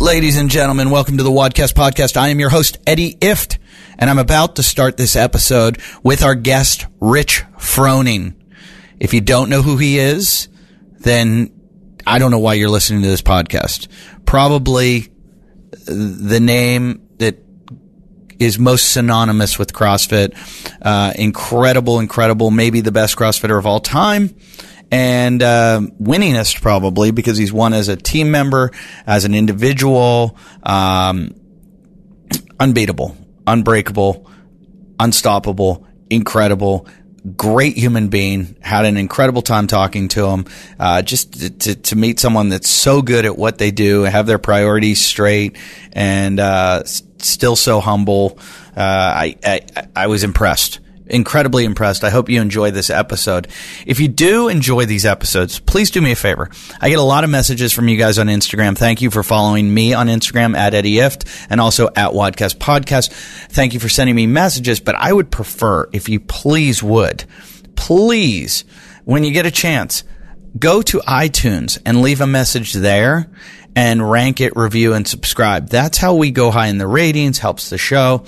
Ladies and gentlemen, welcome to the Wadcast Podcast. I am your host, Eddie Ift, and I'm about to start this episode with our guest, Rich Froning. If you don't know who he is, then I don't know why you're listening to this podcast. Probably the name that is most synonymous with CrossFit. Incredible, maybe the best CrossFitter of all time. And winningest probably, because he's won as a team member, as an individual, unbeatable, unbreakable, unstoppable, incredible, great human being. Had an incredible time talking to him. Just to meet someone that's so good at what they do, have their priorities straight, and still so humble. I was impressed. Incredibly impressed. I hope you enjoy this episode. If you do enjoy these episodes, please do me a favor. I get a lot of messages from you guys on Instagram. Thank you for following me on Instagram at Eddie Ift and also at Wadcast Podcast. Thank you for sending me messages, but I would prefer if you please, when you get a chance, go to iTunes and leave a message there and rank it, review, and subscribe. That's how we go high in the ratings, helps the show.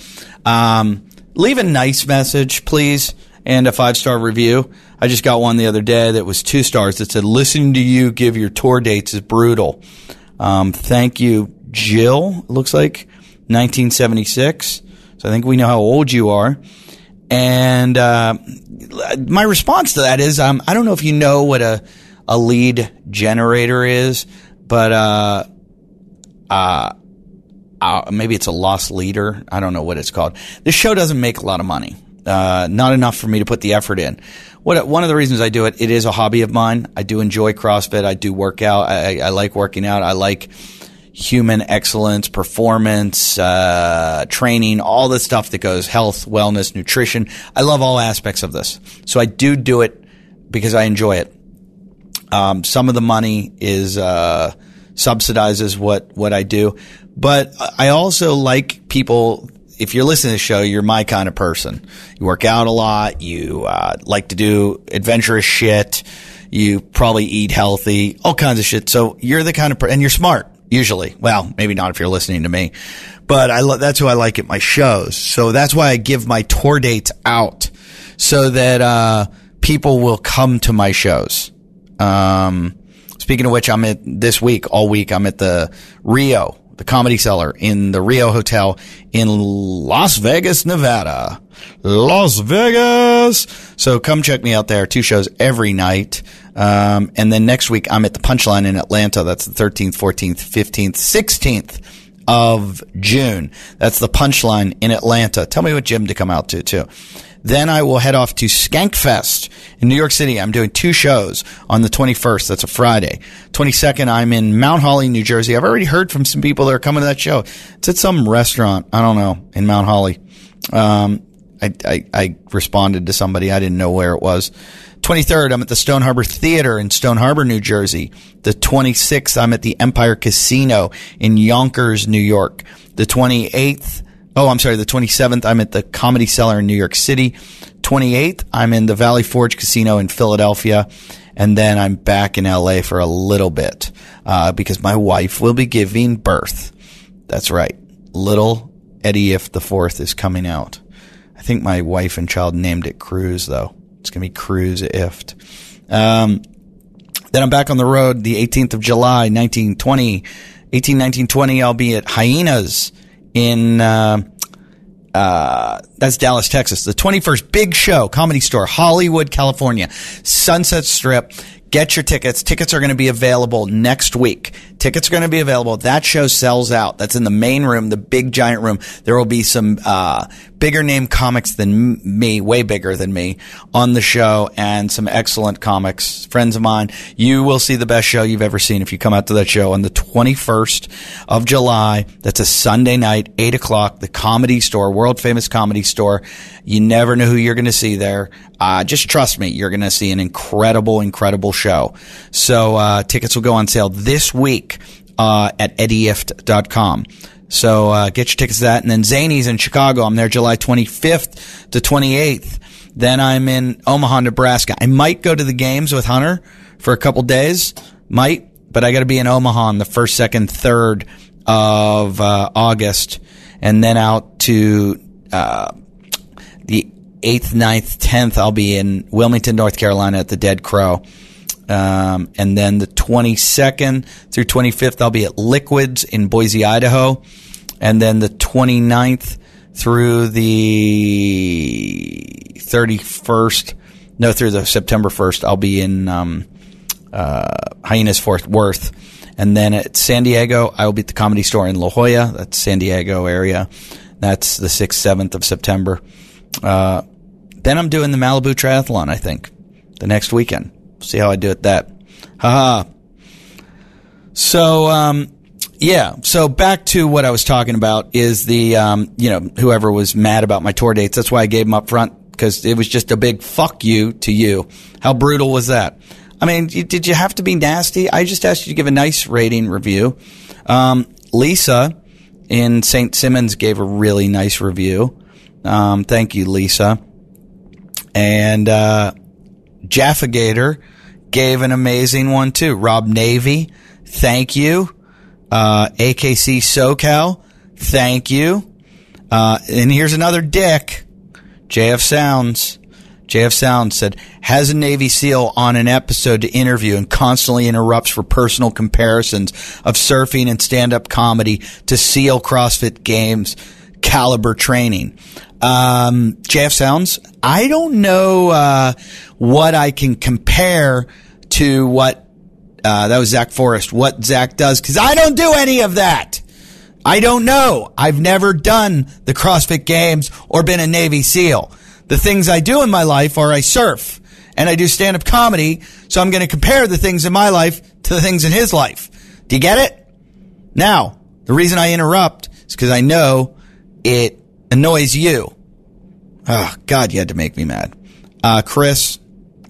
Leave a nice message, please, and a 5-star review. I just got one the other day that was 2 stars that said, listening to you give your tour dates is brutal. Thank you, Jill, it looks like, 1976. So I think we know how old you are. And my response to that is, I don't know if you know what a lead generator is, but maybe it's a lost leader. I don't know what it's called. This show doesn't make a lot of money. Not enough for me to put the effort in. One of the reasons I do it is a hobby of mine. I do enjoy CrossFit. I do work out. I like working out. I like human excellence, performance, training, all the stuff that goes health, wellness, nutrition. I love all aspects of this. So I do it because I enjoy it. Some of the money is subsidizes what I do. But I also like people, if you're listening to the show, you're my kind of person. You work out a lot. You like to do adventurous shit. You probably eat healthy, all kinds of shit. So you're the kind of person, and you're smart, usually. Well, maybe not if you're listening to me. But that's who I like at my shows. So that's why I give my tour dates out, so that people will come to my shows. Speaking of which, I'm at all week, I'm at the Rio, the Comedy Cellar in the Rio Hotel in Las Vegas, Nevada. Las Vegas! So come check me out there. 2 shows every night. And then next week, I'm at the Punchline in Atlanta. That's the 13th, 14th, 15th, 16th of June. That's the Punchline in Atlanta. Tell me what gym to come out to, too. Then I will head off to Skankfest in New York City. I'm doing 2 shows on the 21st. That's a Friday. 22nd, I'm in Mount Holly, New Jersey. I've already heard from some people that are coming to that show. It's at some restaurant, I don't know, in Mount Holly. I responded to somebody. I didn't know where it was. 23rd, I'm at the Stone Harbor Theater in Stone Harbor, New Jersey. The 26th, I'm at the Empire Casino in Yonkers, New York. The 27th, I'm at the Comedy Cellar in New York City. 28th, I'm in the Valley Forge Casino in Philadelphia. And then I'm back in LA for a little bit, because my wife will be giving birth. That's right. Little Eddie Ift the Fourth is coming out. I think my wife and child named it Cruz, though. It's going to be Cruz Ift. Then I'm back on the road the 18th of July, 1920. I'll be at Hyenas in that's Dallas, Texas. The 21st, big show, Comedy Store, Hollywood, California, Sunset Strip. Get your tickets. Tickets are going to be available next week. Tickets are going to be available. That show sells out. That's in the main room, the big giant room. There will be some bigger name comics than me, way bigger than me, on the show, and some excellent comics, friends of mine. You will see the best show you've ever seen if you come out to that show on the 21st of July. That's a Sunday night, 8 o'clock, the Comedy Store, world famous Comedy Store. You never know who you're going to see there. Just trust me, you're going to see an incredible show. So tickets will go on sale this week at eddieift.com. So get your tickets to that. And then Zany's in Chicago. I'm there July 25th to 28th. Then I'm in Omaha, Nebraska. I might go to the games with Hunter for a couple days. But I got to be in Omaha on the 1st, 2nd, 3rd of August, and then out to the 8th, 9th, 10th, I'll be in Wilmington, North Carolina at the Dead Crow. And then the 22nd through 25th, I'll be at Liquids in Boise, Idaho. And then the 29th through the 31st, through the September 1st, I'll be in Hyenas Fort Worth. And then at San Diego, I will be at the Comedy Store in La Jolla. That's San Diego area. That's the 6th, 7th of September. Then I'm doing the Malibu Triathlon, I think, the next weekend. See how I do at that. Haha. So, yeah. So back to what I was talking about is the, whoever was mad about my tour dates. That's why I gave them up front, because it was just a big fuck you to you. How brutal was that? I mean, did you have to be nasty? I just asked you to give a nice rating review. Lisa in St. Simons gave a really nice review. Thank you, Lisa. And Jaffa Gator gave an amazing one too. Rob Navy, thank you. AKC SoCal, thank you. And here's another dick. JF Sounds. JF Sounds said, has a Navy SEAL on an episode to interview and constantly interrupts for personal comparisons of surfing and stand-up comedy to SEAL CrossFit Games caliber training. JF Sounds, I don't know what I can compare to what that was Zach Forrest, what Zach does, because I don't do any of that. I don't know. I've never done the CrossFit Games or been a Navy SEAL. The things I do in my life are I surf and I do stand-up comedy, so I'm going to compare the things in my life to the things in his life. Do you get it? Now, the reason I interrupt is because I know it annoys you. Oh, God, you had to make me mad. Chris,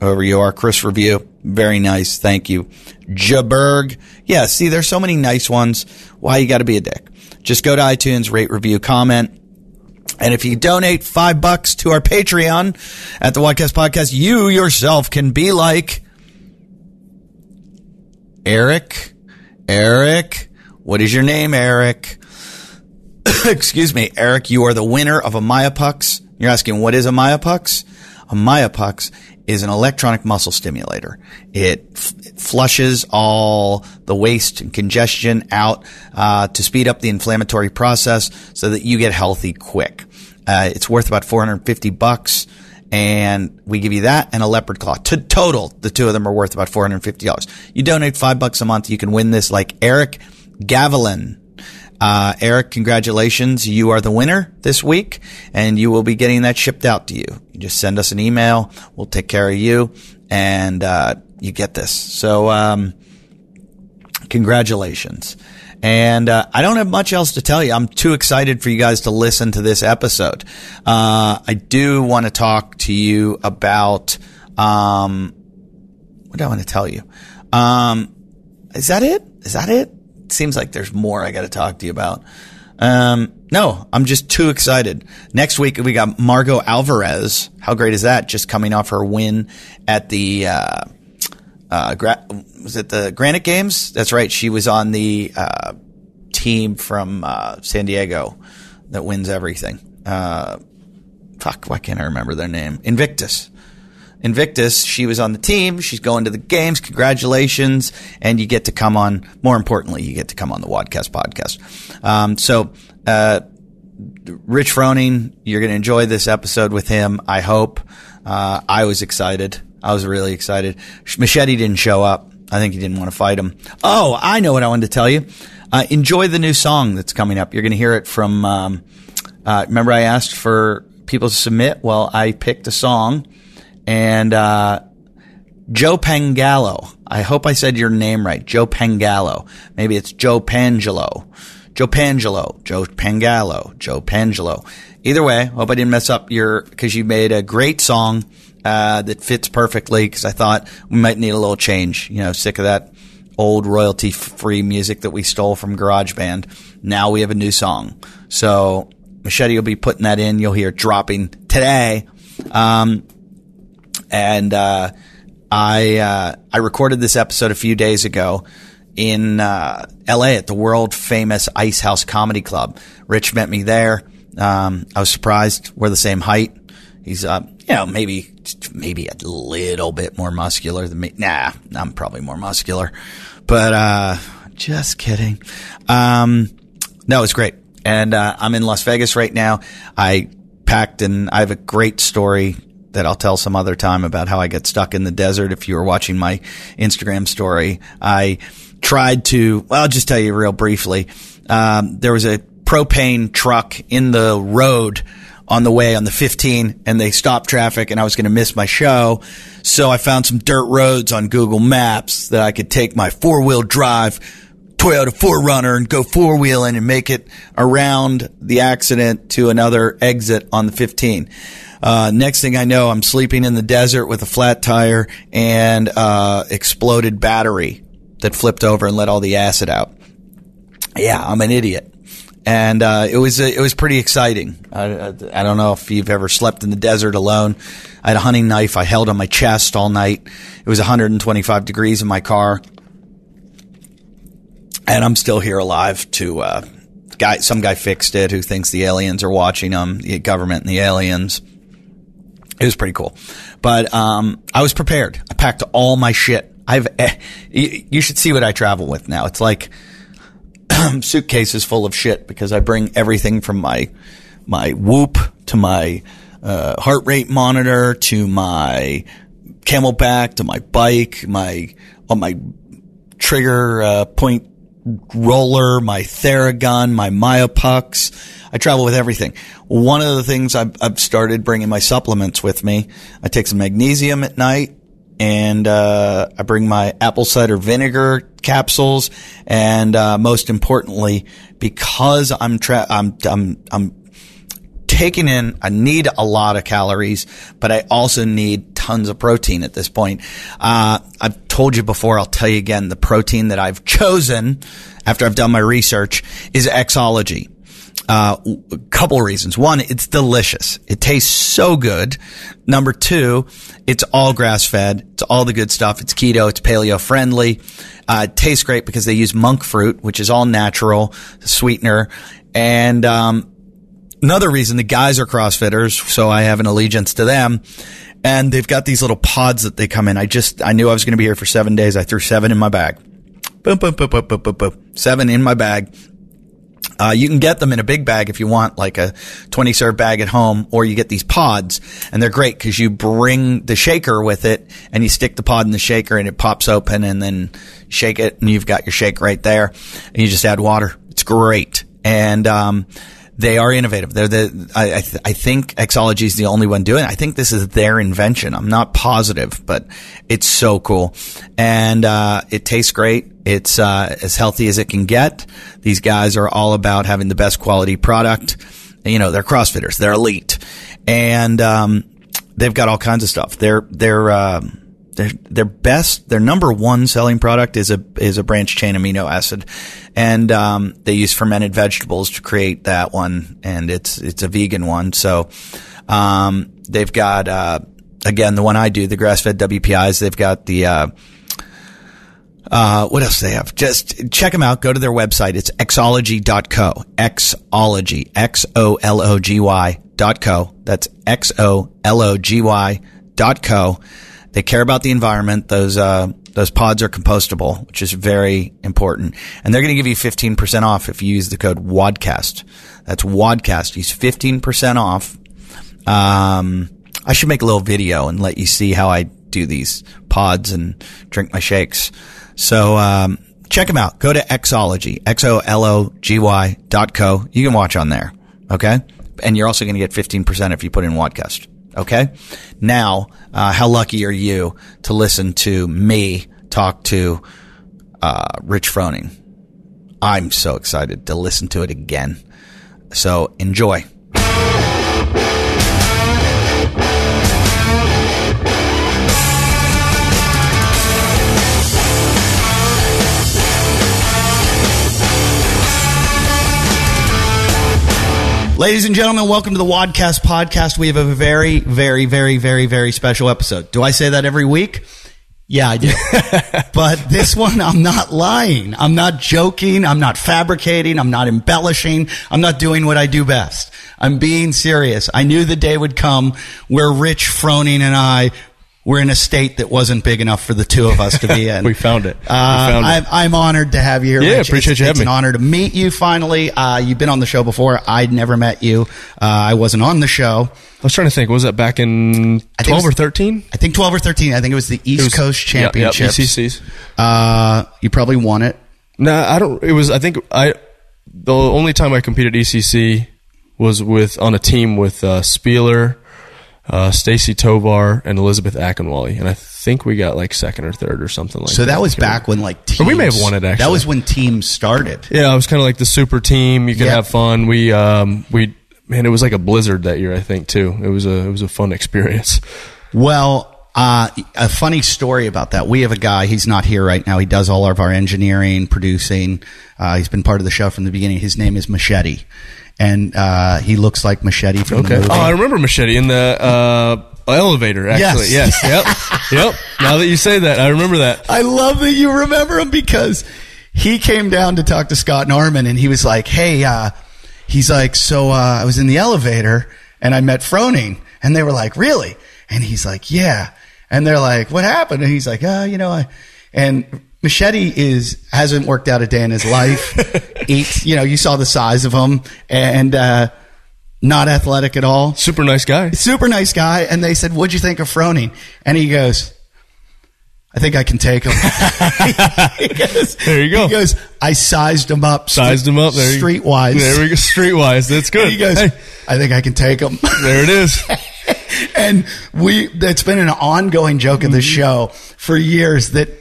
whoever you are, Chris Review, very nice, thank you. Jaberg, yeah, see, there's so many nice ones. Why you got to be a dick? Just go to iTunes, rate, review, comment. And if you donate $5 to our Patreon at the Wadcast Podcast, you yourself can be like Eric. What is your name, Eric? Excuse me, Eric, you are the winner of a Myopux. You're asking, what is a Myopux? A Myopux is an electronic muscle stimulator. It flushes all the waste and congestion out to speed up the inflammatory process so that you get healthy quick. It's worth about $450, and we give you that and a leopard claw. Total, the two of them are worth about $450. You donate $5 a month, you can win this like Eric Gavilan. Eric, congratulations. You are the winner this week, and you will be getting that shipped out to you. You just send us an email. We'll take care of you, and you get this. So congratulations. And I don't have much else to tell you. I'm too excited for you guys to listen to this episode. I do want to talk to you about what do I want to tell you? Is that it? It seems like there's more I got to talk to you about. No, I'm just too excited. Next week we got Margot Alvarez. How great is that? Just coming off her win at the was it the Granite Games? That's right. She was on the team from San Diego that wins everything. Why can't I remember their name? Invictus. She was on the team. She's going to the games. Congratulations. And you get to come on, more importantly, you get to come on the Wadcast podcast. Rich Froning, you're going to enjoy this episode with him, I hope. I was excited. I was really excited. Machete didn't show up. I think he didn't want to fight him. Oh, I know what I wanted to tell you. Enjoy the new song that's coming up. You're going to hear it from, remember I asked for people to submit? Well, I picked a song. And Joe Pangalo. I hope I said your name right. Joe Pangalo. Maybe it's Joe Pangelo. Joe Pangalo. Either way, hope I didn't mess up because you made a great song that fits perfectly, because I thought we might need a little change. Sick of that old royalty-free music that we stole from GarageBand. Now we have a new song. So Machete will be putting that in. You'll hear it dropping today. And I recorded this episode a few days ago, in LA at the world famous Ice House Comedy Club. Rich met me there. I was surprised. We're the same height. He's, maybe a little bit more muscular than me. Nah, I'm probably more muscular, but, just kidding. No, it's great. And, I'm in Las Vegas right now. I packed, and I have a great story that I'll tell some other time about how I got stuck in the desert. If you were watching my Instagram story, I tried to, I'll just tell you real briefly. There was a propane truck in the road on the way on the 15, and they stopped traffic, and I was going to miss my show. So I found some dirt roads on Google Maps that I could take my 4-wheel drive Toyota 4Runner and go 4-wheeling and make it around the accident to another exit on the 15. Next thing I know, I'm sleeping in the desert with a flat tire and exploded battery that flipped over and let all the acid out. Yeah, I'm an idiot. And it was pretty exciting. I don't know if you've ever slept in the desert alone. I had a hunting knife I held on my chest all night. It was 125 degrees in my car. And I'm still here alive some guy fixed it who thinks the aliens are watching him, the government and the aliens. It was pretty cool. But I was prepared. I packed all my shit. You should see what I travel with now. It's like suitcases full of shit because I bring everything from my Whoop to my heart rate monitor to my Camelback to my bike, my trigger point roller, my Theragun, my Myopucks. I travel with everything. One of the things I've started bringing my supplements with me. I take some magnesium at night, and I bring my apple cider vinegar capsules, and most importantly, because I'm taking in, I need a lot of calories, but I also need tons of protein at this point. I've told you before, I'll tell you again, the protein that I've chosen after I've done my research is Xology. A couple of reasons. One, it's delicious. It tastes so good. Number two, it's all grass fed. It's all the good stuff. It's keto. It's paleo friendly. It tastes great because they use monk fruit, which is all natural, sweetener. And, another reason, the guys are CrossFitters, so I have an allegiance to them. And they've got these little pods that they come in. I knew I was going to be here for 7 days. I threw 7 in my bag. Boom, boom, boom, boom, boom, boom, boom. 7 in my bag. You can get them in a big bag if you want, like a 20-serve bag at home, or you get these pods, and they're great because you bring the shaker with it, and you stick the pod in the shaker, and it pops open, and then shake it, and you've got your shake right there, and you just add water. It's great. And they are innovative. I think Xology is the only one doing it. I think this is their invention. I'm not positive, but it's so cool. And it tastes great. It's as healthy as it can get. These guys are all about having the best quality product. You know, they're CrossFitters. They're elite. And they've got all kinds of stuff. Their best, their number one selling product is a branched chain amino acid. And they use fermented vegetables to create that one, and it's a vegan one. So they've got again, the one I do, the grass-fed WPIs. They've got the what else do they have? Just check them out. Go to their website. It's xology.co. Xology. XOLOGY.co. That's XOLOGY.co. They care about the environment. Those pods are compostable, which is very important. And they're going to give you 15% off if you use the code WODCAST. That's WODCAST. Use 15% off. I should make a little video and let you see how I do these pods and drink my shakes. So, check them out. Go to Xology, XOLOGY.co. You can watch on there. Okay. And you're also going to get 15% if you put in WODCAST. Okay. Now, how lucky are you to listen to me talk to, Rich Froning? I'm so excited to listen to it again. So enjoy. Ladies and gentlemen, welcome to the Wadcast podcast. We have a very, very, very, very, very special episode. Do I say that every week? Yeah, I do. But this one, I'm not lying. I'm not joking. I'm not fabricating. I'm not embellishing. I'm not doing what I do best. I'm being serious. I knew the day would come where Rich, Froning, and I were in a state that wasn't big enough for the two of us to be in. We found it. I'm honored to have you here, Yeah, Rich. appreciate you having me. It's an honor to meet you finally. You've been on the show before. I'd never met you. I wasn't on the show. I was trying to think. Was that back in 12 or 13? I think 12 or 13. I think it was the East Coast Championships. ECCs. You probably won it. No, I don't. It was. I think the only time I competed ECC was on a team with Spieler, Stacy Tovar, and Elizabeth Akinwale, and I think we got like second or third or something like that. So that was back when like teams. Or we may have won it actually. That was when teams started. Yeah, it was kind of like the super team. You could have fun. Man, it was like a blizzard that year, I think, too. It was a fun experience. Well, a funny story about that. We have a guy, he's not here right now. He does all of our engineering, producing. He's been part of the show from the beginning. His name is Machete. And he looks like Machete from the movie. Oh, I remember Machete in the elevator, actually. Yes. Yep. Now that you say that, I remember that. I love that you remember him because he came down to talk to Scott Norman, and he was like, hey, he's like, so I was in the elevator and I met Froning, and they were like, really? And he's like, yeah. And they're like, what happened? And he's like, and Machete hasn't worked out a day in his life. Eats, you saw the size of him, and not athletic at all. Super nice guy. And they said, what'd you think of Froning? And he goes, I think I can take him. He goes, there you go. He goes, I sized him up. There streetwise. There we go. Streetwise. That's good. And he goes, I think I can take him. There it is. And that's been an ongoing joke of the show for years that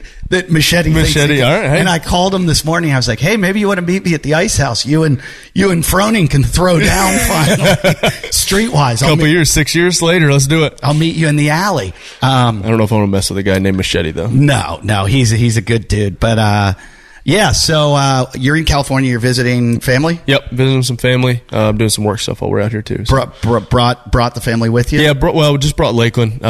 Machete thinks. All right. Hey. And I called him this morning. I was like, hey, maybe you want to meet me at the Ice House. You and Froning can throw down finally. Streetwise. 6 years later, let's do it. I'll meet you in the alley. I don't know if I want to mess with a guy named Machete, though. No, he's a good dude. But so you're in California. You're visiting family? Yep, visiting some family. I'm doing some work stuff while we're out here too. So. Brought the family with you? Yeah, just brought Lakeland.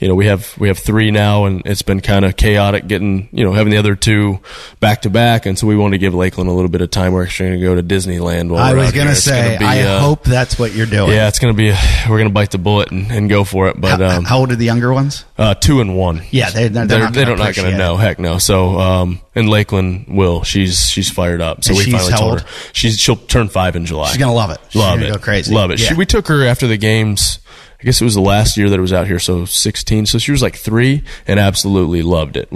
We have three now, and it's been kind of chaotic getting having the other two back to back, and so we want to give Lakeland a little bit of time. We're actually going to go to Disneyland. While I was going to say, I hope that's what you're doing. Yeah, it's going to be. We're going to bite the bullet and go for it. But how old are the younger ones? 2 and 1. Yeah, they're not going to know. Heck no. So and Lakeland will. She's fired up. So we finally told her she'll turn 5 in July. She's gonna love it. She's gonna go crazy. Love it. Yeah. We took her after the games. I guess it was the last year that it was out here, so 16. So she was like 3 and absolutely loved it.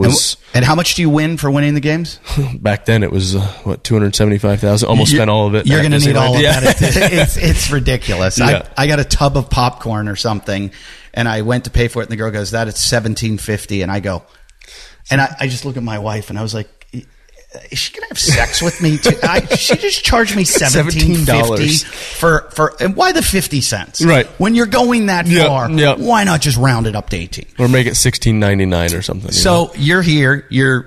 And how much do you win for winning the games? Back then it was $275,000. Almost spent all of it. You're going to need all of that. It's ridiculous. Yeah. I got a tub of popcorn or something, and I went to pay for it, and the girl goes, "That is $17.50," and I go, and I just look at my wife, and I was like, is she gonna have sex with me too? She just charged me $17.50 for and why the 50 cents? Right. When you're going that far, why not just round it up to 18? Or make it $16.99 or something. So you're here. You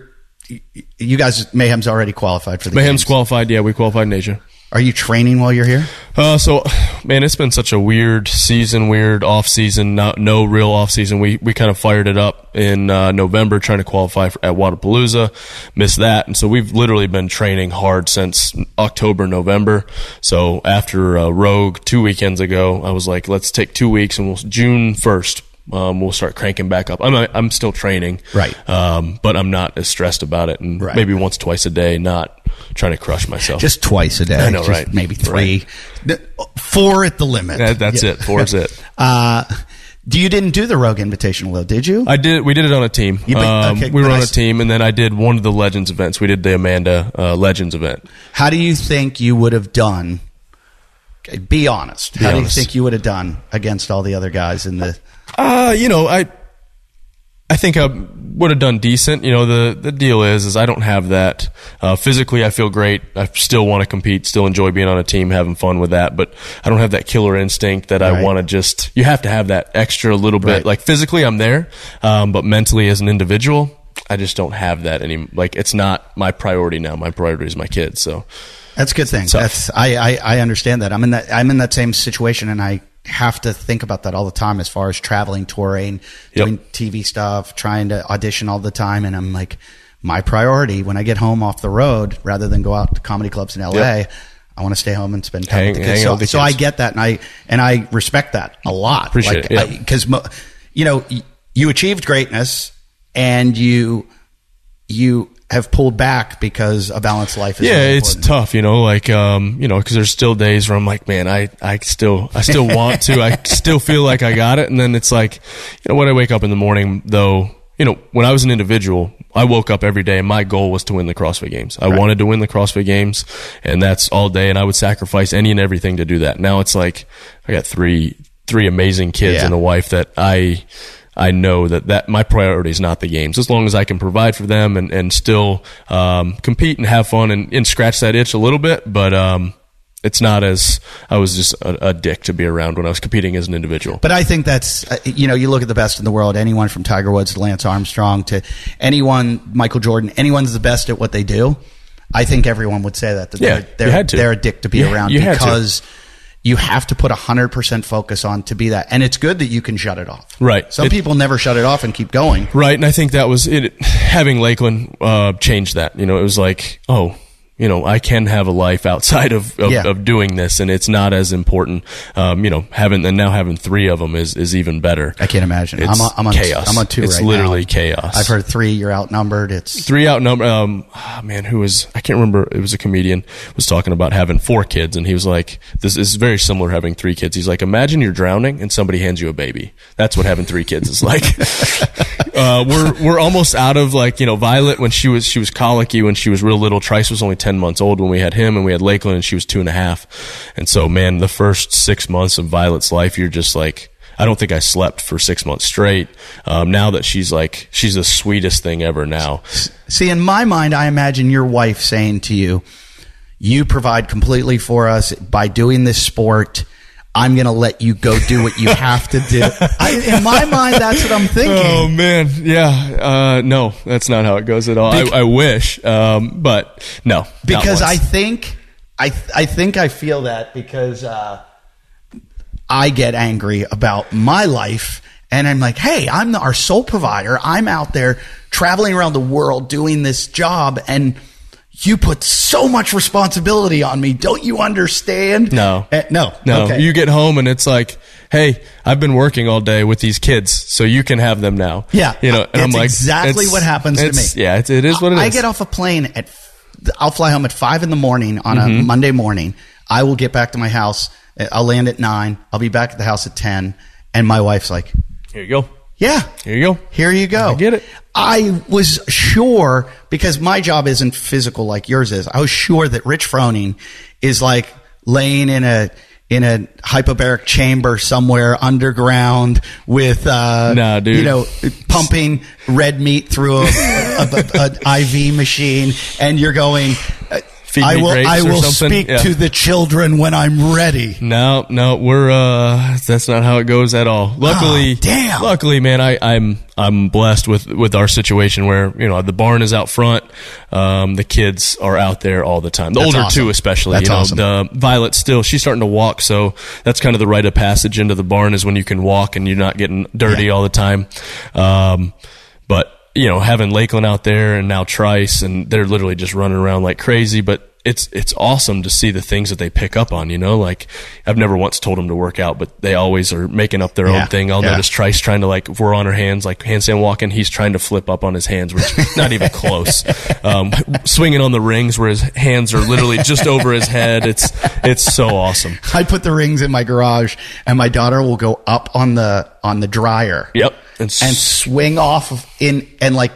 guys, Mayhem's already qualified for the Mayhem's games. Qualified. Yeah, we qualified in Asia. Are you training while you're here? So, man, it's been such a weird season, weird off season, no real off season. We kind of fired it up in November trying to qualify at Wadapalooza, missed that. And so we've literally been training hard since October, November. So after Rogue 2 weekends ago, I was like, let's take 2 weeks and June 1st. We'll start cranking back up. I'm still training, right? But I'm not as stressed about it, and maybe once, twice a day, not trying to crush myself. Just twice a day. I know, right? Maybe 3, 4 at the limit. That's it. 4 is it. You didn't do the Rogue Invitational, though, did you? I did. We did it on a team. We were on a team, and then I did one of the Legends events. We did the Amanda Legends event. How do you think you would have done? Okay, be honest. How do you think you would have done against all the other guys in the? I think I would have done decent. The deal is I don't have that. Physically, I feel great. I still want to compete, still enjoy being on a team, having fun with that, but I don't have that killer instinct that I want to you have to have that extra little bit. Like physically, I'm there, but mentally as an individual, I just don't have that anymore. Like it's not my priority now. My priority is my kids. So that's a good thing. I understand that. I'm in that same situation, and I have to think about that all the time as far as traveling, touring, doing TV stuff, trying to audition all the time. And I'm like, my priority when I get home off the road, rather than go out to comedy clubs in LA, I want to stay home and spend time with the kids. So I get that, and I respect that a lot. Appreciate it. Because you achieved greatness, and you have pulled back because a balanced life is really it's tough, because there's still days where I'm like, man, I still want to, I still feel like I got it. And then it's like, when I wake up in the morning, though, when I was an individual, I woke up every day and my goal was to win the CrossFit Games. I wanted to win the CrossFit Games, and that's all day, and I would sacrifice any and everything to do that. Now it's like, I got three amazing kids and a wife that I know that my priority is not the games. As long as I can provide for them and still compete and have fun and scratch that itch a little bit, but it's not as I was just a dick to be around when I was competing as an individual. But I think that's, you look at the best in the world, anyone from Tiger Woods to Lance Armstrong to anyone, Michael Jordan, anyone's the best at what they do. I think everyone would say that they're a dick to be around because you have to put 100% focus on to be that. And it's good that you can shut it off. Right. Some people never shut it off and keep going. Right. And I think that was it. Having Lakeland changed that. It was like, I can have a life outside of doing this, and it's not as important. Having 3 of them is even better. I can't imagine. It's I'm on chaos. I'm on 2 it's right now. It's literally chaos. I've heard 3. You're outnumbered. It's 3 outnumbered. Who was? I can't remember. It was a comedian was talking about having 4 kids, and he was like, "This is very similar to having 3 kids." He's like, "Imagine you're drowning and somebody hands you a baby. That's what having 3 kids is like." We're almost out of Violet when she was colicky when she was real little. Trice was only 10 months old when we had him, and we had Lakeland, and she was 2.5. And so, man, the first 6 months of Violet's life, you're just like, I don't think I slept for 6 months straight. Now that she's the sweetest thing ever now. See, in my mind, I imagine your wife saying to you, you provide completely for us by doing this sport. I'm going to let you go do what you have to do. In my mind, that's what I'm thinking. Oh, man. Yeah. No, that's not how it goes at all. I wish. But no. Because I think I feel that because I get angry about my life, and I'm like, hey, I'm our sole provider. I'm out there traveling around the world doing this job, and you put so much responsibility on me. Don't you understand? No. No. Okay. You get home and it's like, hey, I've been working all day with these kids, so you can have them now. Yeah. And I'm like, exactly what happens to me. Yeah, it is what it is. I get off a plane I'll fly home at 5 a.m. on a Monday morning. I will get back to my house. I'll land at 9. I'll be back at the house at 10. And my wife's like, here you go. Yeah. Here you go. Here you go. I get it. I was sure, because my job isn't physical like yours is, I was sure that Rich Froning is like laying in a hyperbaric chamber somewhere underground with pumping red meat through an IV machine, and you're going, I will speak to the children when I'm ready. No, we're that's not how it goes at all. Luckily, man, I'm blessed with our situation where the barn is out front, the kids are out there all the time. The older awesome. 2 especially. That's awesome. The Violet she's starting to walk, so that's kind of the rite of passage into the barn is when you can walk and you're not getting dirty all the time. But having Lakeland out there and now Trice, and they're literally just running around like crazy, but it's awesome to see the things that they pick up on, like I've never once told them to work out, but they always are making up their own thing. I'll notice Trice trying to, if we're on our hands, like handstand walking, he's trying to flip up on his hands, which is not even close. Swinging on the rings where his hands are literally just over his head. It's so awesome. I put the rings in my garage, and my daughter will go up on the dryer. Yep. And swing off and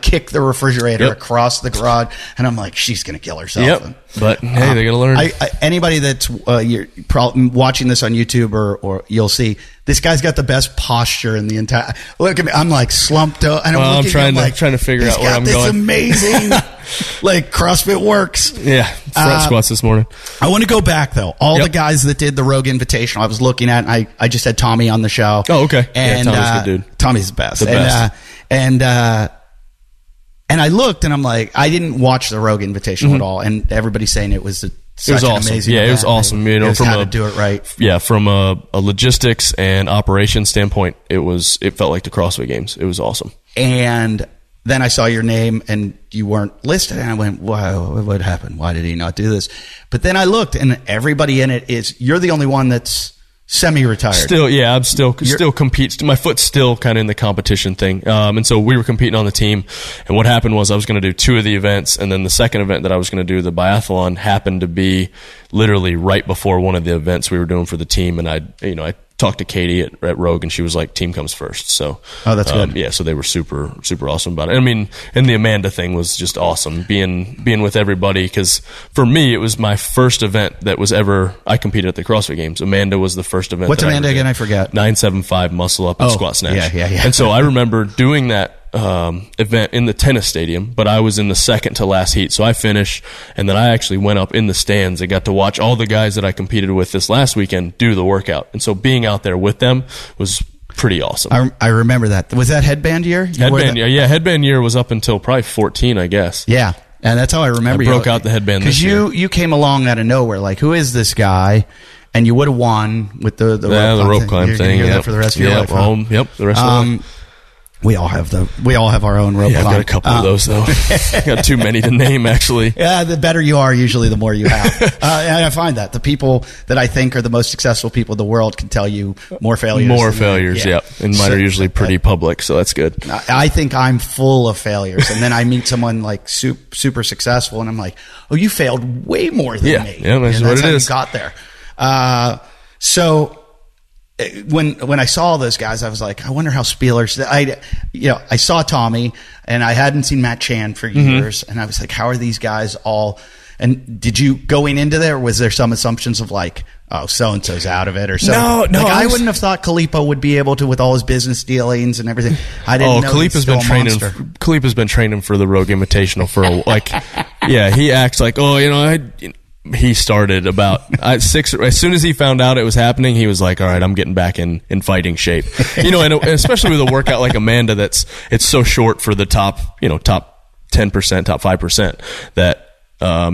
kick the refrigerator across the garage, and I'm like, she's gonna kill herself. Yep. But hey, they gotta learn. Anybody that's you're probably watching this on YouTube or you'll see this guy's got the best posture in the entire. Look at me, I'm like slumped up, and I'm trying to figure out where I'm going. This amazing, CrossFit works. Yeah, front squats this morning. I want to go back though. All the guys that did the Rogue Invitational, I was looking at. And I just had Tommy on the show. Oh, okay. And Tommy's a good dude. Tommy's the best. The best. And I looked, and I'm like, I didn't watch the Rogue Invitational at all, and everybody's saying it was such an amazing event. It was awesome. You know, from how to do it right. Yeah, from a logistics and operations standpoint, it felt like the CrossFit Games. It was awesome. And then I saw your name and you weren't listed, and I went, wow, what happened? Why did he not do this? But then I looked, and everybody in it you're the only one that's semi-retired. Still, yeah, I'm still compete. My foot's still kind of in the competition thing. And so we were competing on the team. And what happened was I was going to do 2 of the events, and then the second event that I was going to do, the biathlon, happened to be literally right before one of the events we were doing for the team. And I talked to Katie at Rogue, and she was like, team comes first. So, that's good. Yeah. So they were super, super awesome about it. I mean, and the Amanda thing was just awesome being with everybody. Cause for me, it was my first event that was ever, I competed at the CrossFit Games. Amanda was the first event. What's Amanda again? I forget. 975 muscle up and squat snatch. Yeah. And so I remember doing that event in the tennis stadium, but I was in the second to last heat. So I finished, and then I actually went up in the stands and got to watch all the guys that I competed with this last weekend do the workout. And so being out there with them was pretty awesome. I remember that. Was that headband year? Headband year was up until probably 14, I guess. Yeah. And that's how I remember you. I broke out the headband this year. Because you came along out of nowhere, like, who is this guy? And you would have won with the rope climb thing. You're that for the rest of your life. Yep, the rest of my life. We all have our own rope climb. I've got a couple of those though. Got too many to name, actually. Yeah, the better you are, usually the more you have. And I find that the people that I think are the most successful people in the world can tell you more failures. Yeah. And mine are usually pretty public, so that's good. I think I'm full of failures, and then I meet someone like super successful, and I'm like, oh, you failed way more than me. Yeah, that's what it is. You got there. So when I saw those guys, I was like, I wonder how Spielers. I saw Tommy, and I hadn't seen Matt Chan for years, and I was like, how are these guys all? And did you going into there? Was there some assumptions of like, oh, so and so's out of it, or so? No. I wouldn't have thought Kalipa would be able to with all his business dealings and everything. I didn't know. Kalipa's been training for the Rogue Invitational for he acts like, he started about 6. As soon as he found out it was happening, he was like, all right, I'm getting back in fighting shape. And especially with a workout like Amanda, it's so short for the top 10%, top 5%, that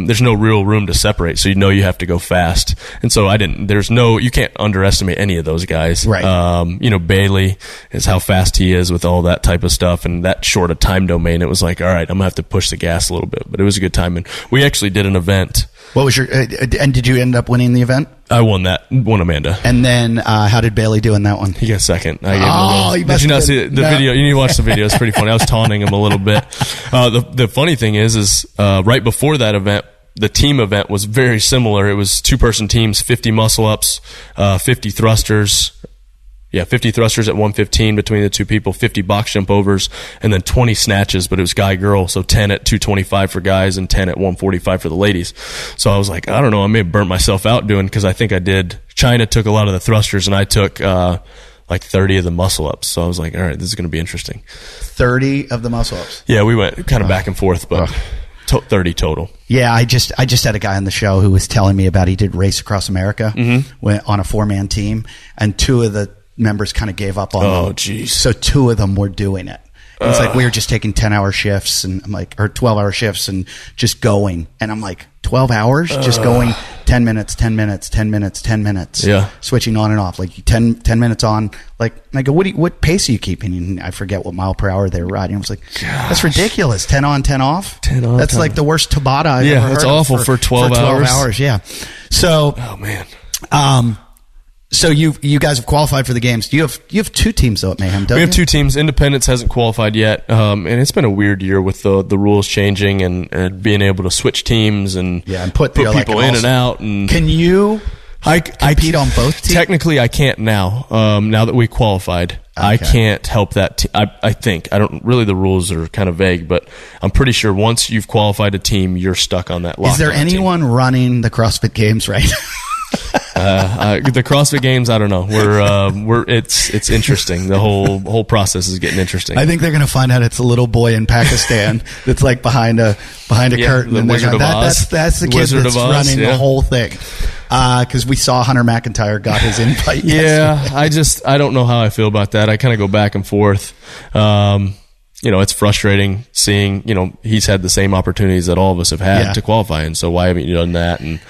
there's no real room to separate. So you have to go fast. And so you can't underestimate any of those guys. Right. Bailey is how fast he is with all that type of stuff, and that short a time domain. It was like, all right, I'm gonna have to push the gas a little bit, but it was a good time. And we actually did an event. What was and did you end up winning the event? I won Amanda. And then, how did Bailey do in that one? He got second. Did you not see the video? You need to watch the video. It's pretty funny. I was taunting him a little bit. The funny thing is right before that event, the team event was very similar. It was 2-person teams, 50 muscle ups, 50 thrusters. Yeah, 50 thrusters at 115 between the two people, 50 box jump overs, and then 20 snatches, but it was guy-girl, so 10 at 225 for guys and 10 at 145 for the ladies. So I was like, I don't know, I may have burnt myself out because I think I did. China took a lot of the thrusters, and I took like 30 of the muscle-ups. So I was like, all right, this is going to be interesting. 30 of the muscle-ups? Yeah, we went kind of back and forth, but 30 total. Yeah, I just had a guy on the show who was telling me about he did Race Across America went on a 4-man team, and 2 of the members kind of gave up on them. Oh, geez. So 2 of them were doing it. It's like we were just taking 10-hour shifts, and I'm like, or 12-hour shifts, and just going. And I'm like, 12 hours? Just going 10 minutes, 10 minutes, 10 minutes, 10 minutes. Yeah. Switching on and off. Like 10 minutes on. Like, I go, what pace are you keeping? And I forget what mile per hour they were riding. I was like, that's ridiculous. 10 on, 10 off? 10 on, That's 10 like the worst Tabata I've ever heard. Yeah, that's awful for 12 hours. Yeah. So. Oh, man. So you guys have qualified for the games. You have 2 teams though at Mayhem, don't you? We have 2 teams. Independence hasn't qualified yet, and it's been a weird year with the rules changing and being able to switch teams and put people in and out. And can you compete on both teams? Technically, I can't now. Now that we qualified, okay. I can't help that. I think I don't really. The rules are kind of vague, but I'm pretty sure once you've qualified a team, you're stuck on that. Is there anyone running the CrossFit Games right now? The CrossFit Games, I don't know. It's interesting. The whole process is getting interesting. I think they're going to find out it's a little boy in Pakistan that's like behind a curtain. The Wizard of Oz. That's the kid that's running the whole thing. Because we saw Hunter McIntyre got his invite. Yeah, I don't know how I feel about that. I kind of go back and forth. it's frustrating seeing, he's had the same opportunities that all of us have had to qualify. And so why haven't you done that? And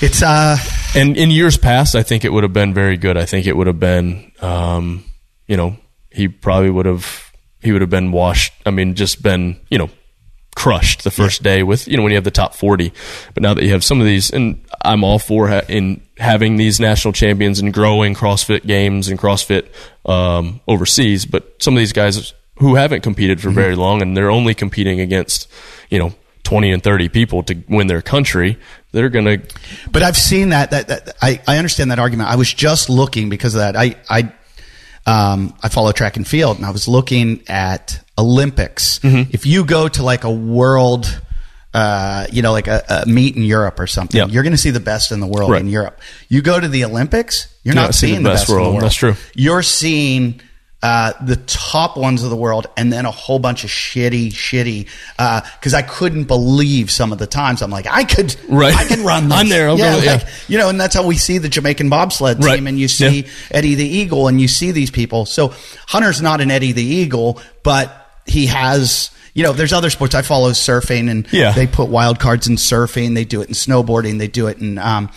it's, and in years past, I think it would have been very good. I think it would have been, he would have been washed. I mean, just been, crushed the first day with, when you have the top 40. But now that you have some of these, and I'm all for in having these national champions and growing CrossFit games and CrossFit overseas, but some of these guys who haven't competed for very long and they're only competing against, 20 and 30 people to win their country, they're going to... But I've seen that I understand that argument. I was just looking because of that. I follow track and field, and I was looking at Olympics. If you go to like a world, like a meet in Europe or something, you're going to see the best in the world in Europe. You go to the Olympics, you're not seeing the best in the world. That's true. You're seeing the top ones of the world, and then a whole bunch of shitty. Because I couldn't believe some of the times I'm like, I could run this. I'm there. I'll go, and that's how we see the Jamaican bobsled team, and you see Eddie the Eagle, and you see these people. So Hunter's not an Eddie the Eagle, but he has. There's other sports. I follow surfing, and they put wild cards in surfing. They do it in snowboarding. They do it in. I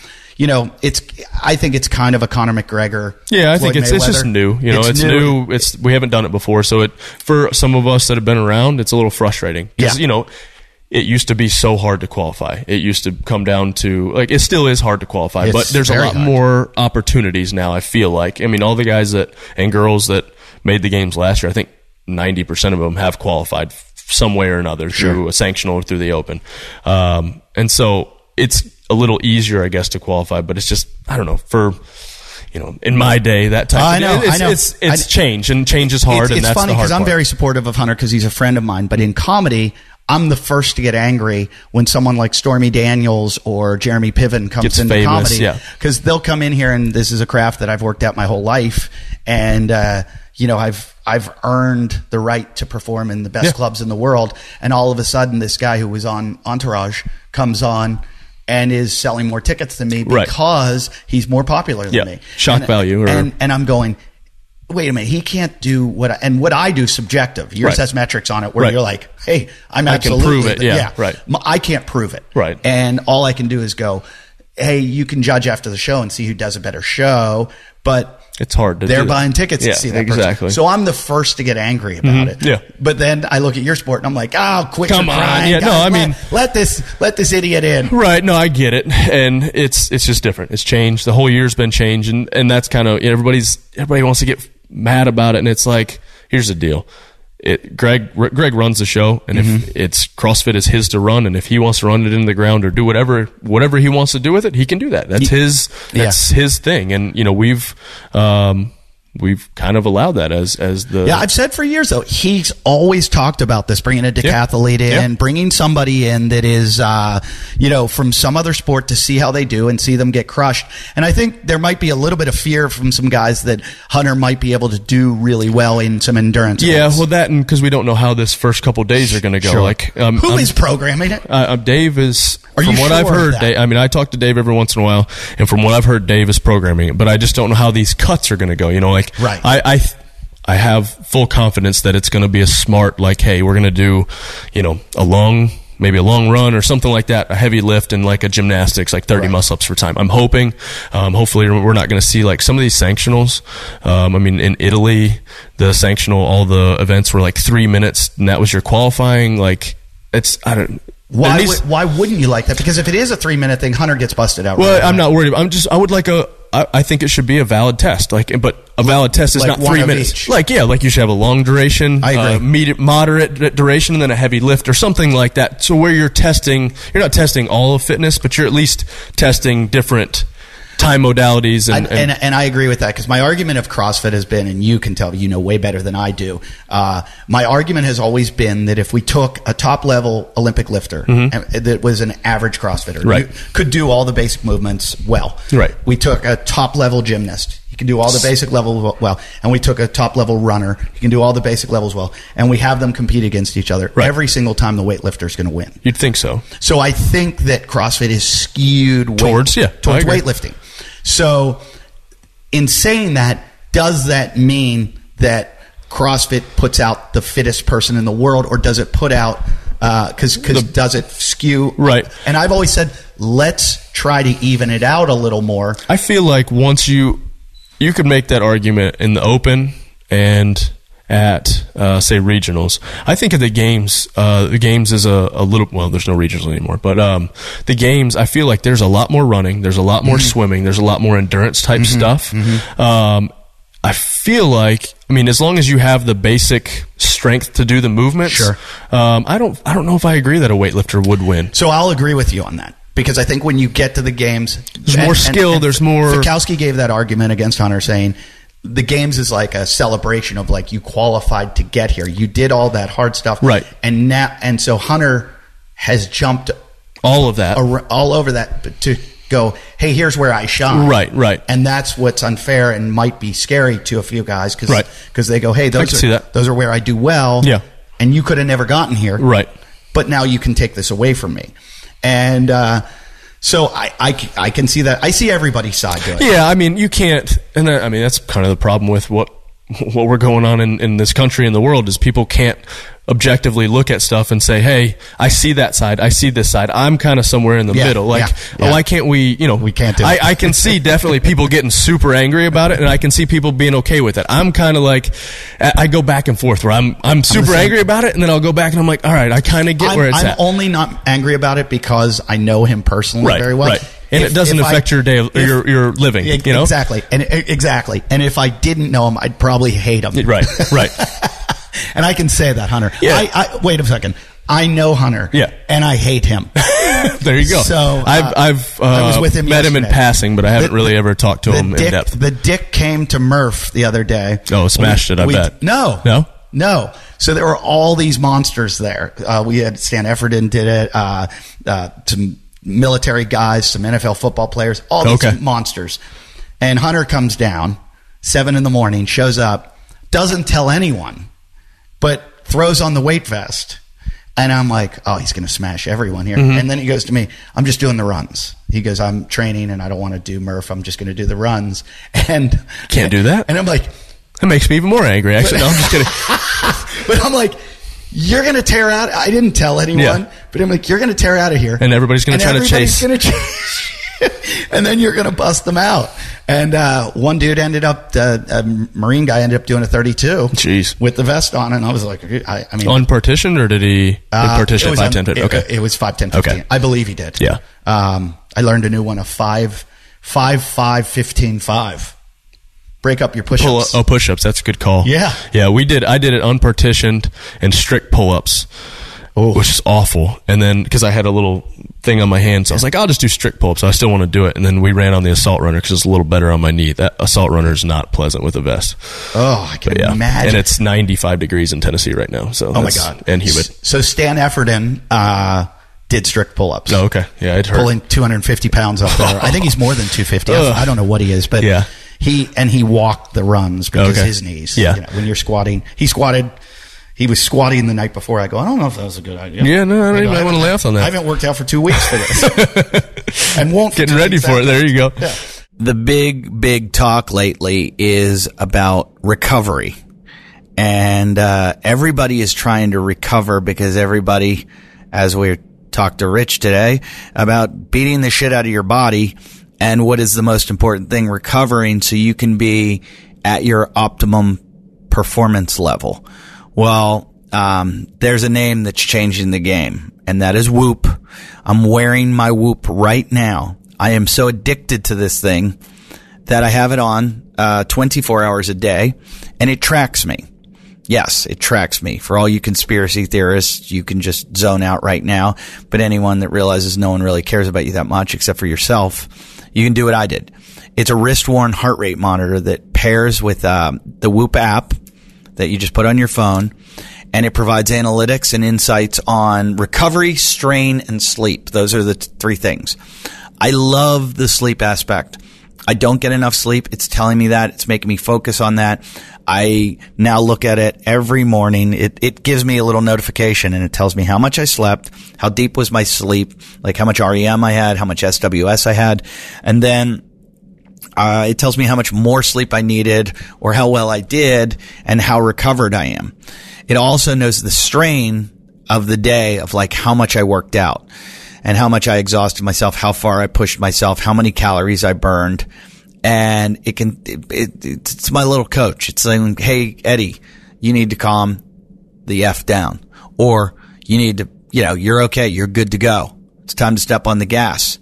think it's kind of a Conor McGregor. Yeah, I think it's just new. It's new. We haven't done it before, so for some of us that have been around, it's a little frustrating because it used to be so hard to qualify. It used to come down to it still is hard to qualify, but there's a lot more opportunities now. I feel like all the guys and girls that made the games last year, I think 90% of them have qualified some way or another through a sanctional or through the open, and so it's a little easier, I guess, to qualify, but it's just, I don't know, for, in my day, that type I know. It's change, and change is hard, and that's the hard part. It's funny because I'm very supportive of Hunter because he's a friend of mine, but in comedy, I'm the first to get angry when someone like Stormy Daniels or Jeremy Piven comes into comedy. Because they'll come in here, and this is a craft that I've worked at my whole life, and, I've earned the right to perform in the best clubs in the world, and all of a sudden, this guy who was on Entourage comes on and is selling more tickets than me because he's more popular than me. Shock value. And I'm going, wait a minute, he can't do what I do subjective. Yours has metrics on it where you're like, hey, I can prove it. I can't prove it. Right. And all I can do is go, hey, you can judge after the show and see who does a better show, but it's hard to they're buying tickets to see that person. So I'm the first to get angry about it. Yeah. But then I look at your sport and I'm like, quit your crying. Yeah, guys, let this idiot in. Right. No, I get it. And it's just different. It's changed. The whole year's been changed, and that's kind of everybody wants to get mad about it, and it's like, here's the deal. Greg runs the show, and if it's CrossFit is his to run, and if he wants to run it into the ground or do whatever he wants to do with it, he can do that. That's his thing, and we've kind of allowed that as the... Yeah, I've said for years, though, he's always talked about this, bringing a decathlete in, bringing somebody in that is, from some other sport to see how they do and see them get crushed. And I think there might be a little bit of fear from some guys that Hunter might be able to do really well in some endurance events. Well, that, and because we don't know how this first couple of days are going to go. Sure. Who is programming it? Dave is... Are you from what sure I've heard, Dave, I talk to Dave every once in a while, and from what I've heard, Dave is programming it, but I just don't know how these cuts are going to go. I have full confidence that it's going to be a smart, hey, we're going to do, maybe a long run or something like that, a heavy lift and like a gymnastics, like 30 muscle-ups for time. I'm hoping, hopefully we're not going to see like some of these sanctionals. In Italy, the sanctional, all the events were like 3 minutes, and that was your qualifying. Why wouldn't you like that? Because if it is a 3-minute thing, Hunter gets busted out. Well, I'm not worried. I think it should be a valid test. But a valid test is not 3 minutes. You should have a long duration, moderate duration, and then a heavy lift or something like that. So where you're not testing all of fitness, but you're at least testing different time modalities. And I agree with that, because my argument of CrossFit has been, and you can tell, way better than I do, my argument has always been that if we took a top-level Olympic lifter that was an average CrossFitter, could do all the basic movements well. Right. We took a top-level gymnast, he can do all the basic levels well, and we took a top-level runner, he can do all the basic levels well, and we have them compete against each other. Every single time the weightlifter is going to win. You'd think so. So I think that CrossFit is skewed towards weightlifting. So in saying that, does that mean that CrossFit puts out the fittest person in the world, or does it put out because does it skew? Right. And I've always said, let's try to even it out a little more. I feel like once you could make that argument in the open and at say regionals. I think of the games is a little, well, there's no regionals anymore, but the games, I feel like there's a lot more running, there's a lot more swimming, there's a lot more endurance type stuff. I feel like, I mean, as long as you have the basic strength to do the movements, sure. I don't know if I agree that a weightlifter would win. So I'll agree with you on that. Because I think when you get to the games, there's more skill, there's more. Fikowski gave that argument against Hunter, saying the games is like a celebration of like you qualified to get here. You did all that hard stuff. Right. And so Hunter has jumped all of that, all over that to go, hey, here's where I shine. Right. And that's what's unfair and might be scary to a few guys because they go, hey, those are where I do well. Yeah. And you could have never gotten here. Right. But now you can take this away from me. And so I can see that. I see everybody's side to it. Yeah, I mean, you can't, and I mean, that's kind of the problem with what we're going on in this country and the world is people can't objectively look at stuff and say, hey, I see that side, I see this side, I'm kind of somewhere in the middle. Like, why can't we, we can't do it. I can see definitely people getting super angry about it, and I can see people being okay with it. I'm kind of like, I go back and forth where I'm super angry about it, and then I'll go back and I'm like, all right, I kind of get where it's at. I'm only not angry about it because I know him personally very well. Right. And it doesn't affect your day, your living, Exactly. And if I didn't know him, I'd probably hate him. Right. And I can say that, Hunter. Yeah. Wait a second. I know Hunter. Yeah. And I hate him. There you go. So I was with him met him in passing, but I haven't really ever talked to him in depth. The Dick came to Murph the other day. Oh, smashed it, I bet. No. So there were all these monsters there. We had Stan Efferton did it. Some military guys, some NFL football players, all these monsters. And Hunter comes down 7 a.m, shows up, doesn't tell anyone, but throws on the weight vest. And I'm like, oh, he's going to smash everyone here. And then he goes to me, I'm just doing the runs. He goes, I'm training and I don't want to do Murph. I'm just going to do the runs. And can't do that. And I'm like, that makes me even more angry. Actually, no, I'm just kidding. But I'm like, you're going to tear out. I didn't tell anyone, but I'm like, you're going to tear out of here. And everybody's going to try to chase. And then you're going to bust them out. And one dude ended up, a Marine guy ended up doing a 32. Jeez. With the vest on. And I was like, I mean. Unpartitioned, or did he partition 5, 10, 15? Okay. It was 5, 10, 15. Okay. I believe he did. Yeah. I learned a new one, 5, 15, 5. Break up your push-ups. Push-ups. That's a good call. Yeah. Yeah, we did. I did it unpartitioned and strict pull-ups, which is awful. And then, because I had a little thing on my hand, so I was like, I'll just do strict pull-ups. I still want to do it. And then we ran on the assault runner because it's a little better on my knee. That assault runner is not pleasant with a vest. Oh, I can imagine. And it's 95 degrees in Tennessee right now. So oh, my God. And humid. So Stan Efferton did strict pull-ups. Oh, okay. Yeah, it hurt. Pulling 250 pounds up there. I think he's more than 250. I don't know what he is, but he walked the runs because his knees. Yeah. When you're squatting, he was squatting the night before. I go, I don't know if that was a good idea. Yeah, no, I don't even want to laugh on that. I haven't worked out for 2 weeks for this. And won't. Getting ready for it. There you go. Yeah. The big talk lately is about recovery. And everybody is trying to recover because everybody, as we talked to Rich today, about beating the shit out of your body. And what is the most important thing? Recovering so you can be at your optimum performance level. Well, there's a name that's changing the game, and that is Whoop. I'm wearing my Whoop right now. I am so addicted to this thing that I have it on 24 hours a day, and it tracks me. Yes, it tracks me. For all you conspiracy theorists, you can just zone out right now. But anyone that realizes no one really cares about you that much except for yourself, you can do what I did. It's a wrist-worn heart rate monitor that pairs with the Whoop app that you just put on your phone, and it provides analytics and insights on recovery, strain, and sleep. Those are the 3 things. I love the sleep aspect. I don't get enough sleep. It's telling me that. It's making me focus on that. I now look at it every morning. It gives me a little notification, and it tells me how much I slept, how deep was my sleep, like how much REM I had, how much SWS I had. And then It tells me how much more sleep I needed or how well I did and how recovered I am. It also knows the strain of the day of like how much I worked out and how much I exhausted myself, how far I pushed myself, how many calories I burned. And it's my little coach. It's saying, hey, Eddie, you need to calm the F down, or you need to, you're okay. You're good to go. It's time to step on the gas.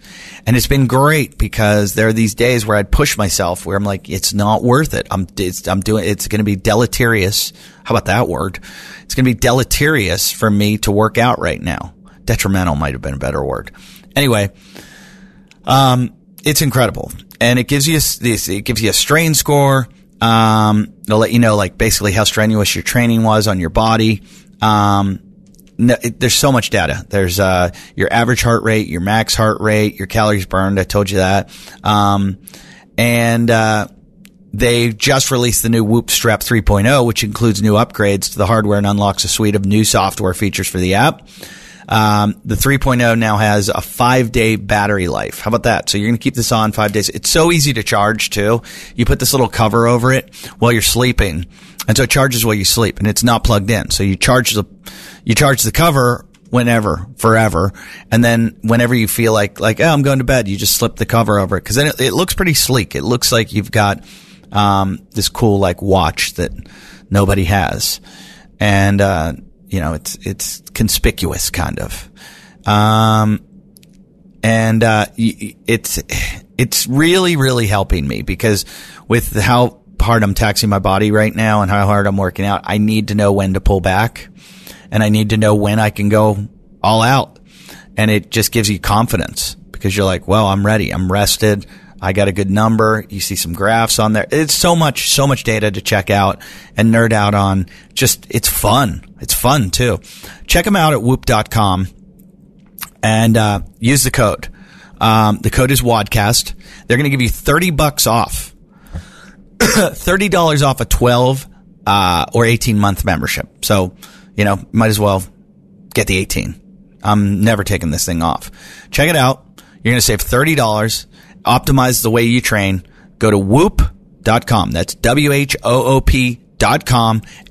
And it's been great because there are these days where I'd push myself where I'm like, it's not worth it. It's going to be deleterious. How about that word? It's going to be deleterious for me to work out right now. Detrimental might have been a better word. Anyway, it's incredible. And it gives you a strain score. It'll let you know like basically how strenuous your training was on your body. There's so much data. There's your average heart rate, your max heart rate, your calories burned. I told you that. They just released the new Whoop Strap 3.0, which includes new upgrades to the hardware and unlocks a suite of new software features for the app. The 3.0 now has a 5-day battery life. How about that? So you're going to keep this on 5 days. It's so easy to charge too. You put this little cover over it while you're sleeping. And so it charges while you sleep, and it's not plugged in. So you charge the cover whenever, forever. And then whenever you feel like, oh, I'm going to bed, you just slip the cover over it. Cause then it looks pretty sleek. It looks like you've got, this cool like watch that nobody has. And, it's conspicuous kind of. It's really, really helping me because with how hard I'm taxing my body right now and how hard I'm working out, I need to know when to pull back and I need to know when I can go all out. And it just gives you confidence because you're like, well, I'm ready. I'm rested. I got a good number. You see some graphs on there. It's so much data to check out and nerd out on. Just, it's fun. It's fun too. Check them out at whoop.com and, use the code. The code is WODcast. They're going to give you $30 off. $30 off a 12, or 18-month membership. So, might as well get the 18. I'm never taking this thing off. Check it out. You're going to save $30. Optimize the way you train. Go to whoop.com. That's WHOOP.com.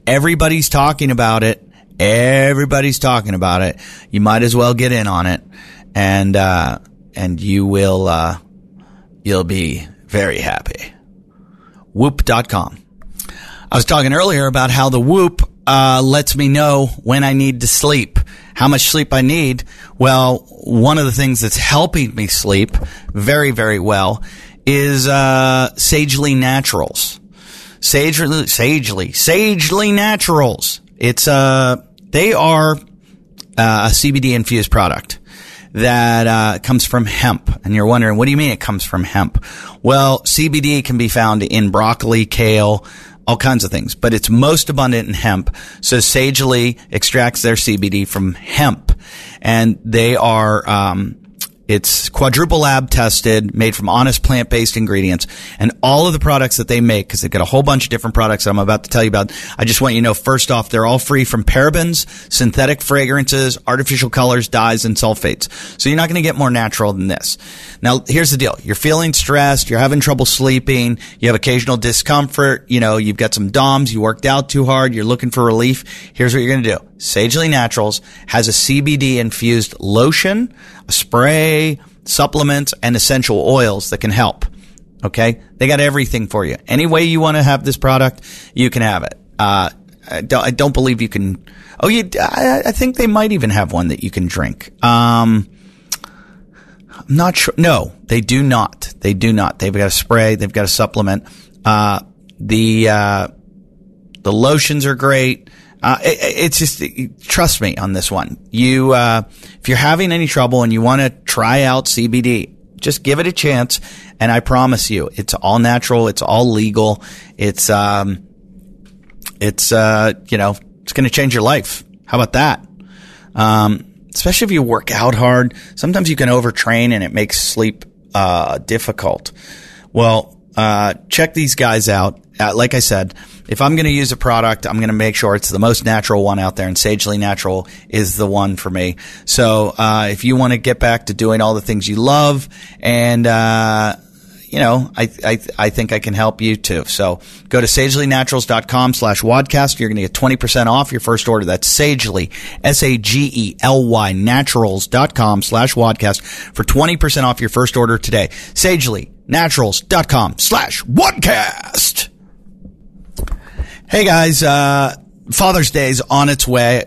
Everybody's talking about it. You might as well get in on it. And you will, you'll be very happy. Whoop.com. I was talking earlier about how the Whoop, lets me know when I need to sleep, how much sleep I need. Well, one of the things that's helping me sleep very, very well is, Sagely Naturals. Sagely Naturals. It's, they are, a CBD infused product that comes from hemp. And you're wondering, what do you mean it comes from hemp? Well, CBD can be found in broccoli, kale, all kinds of things, but it's most abundant in hemp. So Sagely extracts their CBD from hemp, and they are, it's quadruple lab tested, made from honest plant-based ingredients, and all of the products that they make, because they've got a whole bunch of different products that I'm about to tell you about. I just want you to know, first off, they're all free from parabens, synthetic fragrances, artificial colors, dyes, and sulfates. So you're not going to get more natural than this. Now, here's the deal. You're feeling stressed, you're having trouble sleeping, you have occasional discomfort, you've got some DOMS, you worked out too hard, you're looking for relief. Here's what you're going to do. Sagely Naturals has a CBD infused lotion, a spray, supplements, and essential oils that can help. Okay? They got everything for you. Any way you want to have this product, you can have it. I don't believe you can. Oh, I think they might even have one that you can drink. I'm not sure. No, they do not. They've got a spray. They've got a supplement. The lotions are great. It's just, trust me on this one. If you're having any trouble and you want to try out CBD, just give it a chance. And I promise you, it's all natural. It's all legal. It's going to change your life. How about that? Especially if you work out hard. Sometimes you can overtrain and it makes sleep, difficult. Well, check these guys out. Like I said, if I'm going to use a product, I'm going to make sure it's the most natural one out there, and Sagely Natural is the one for me. So, if you want to get back to doing all the things you love and, I think I can help you too. So go to sagelynaturals.com/wadcast. You're going to get 20% off your first order. That's Sagely, SAGELY, naturals.com/wadcast for 20% off your first order today. sagelynaturals.com/wadcast. Hey guys, Father's Day is on its way.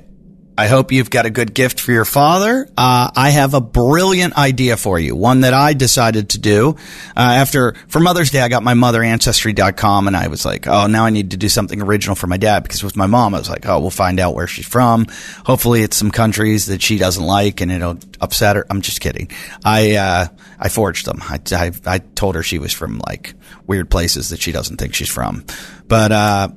I hope you've got a good gift for your father. I have a brilliant idea for you, one that I decided to do. For Mother's Day, I got my mother Ancestry.com, and I was like, oh, now I need to do something original for my dad, because with my mom, I was like, oh, we'll find out where she's from. Hopefully it's some countries that she doesn't like and it'll upset her. I'm just kidding. I forged them. I told her she was from like weird places that she doesn't think she's from. But,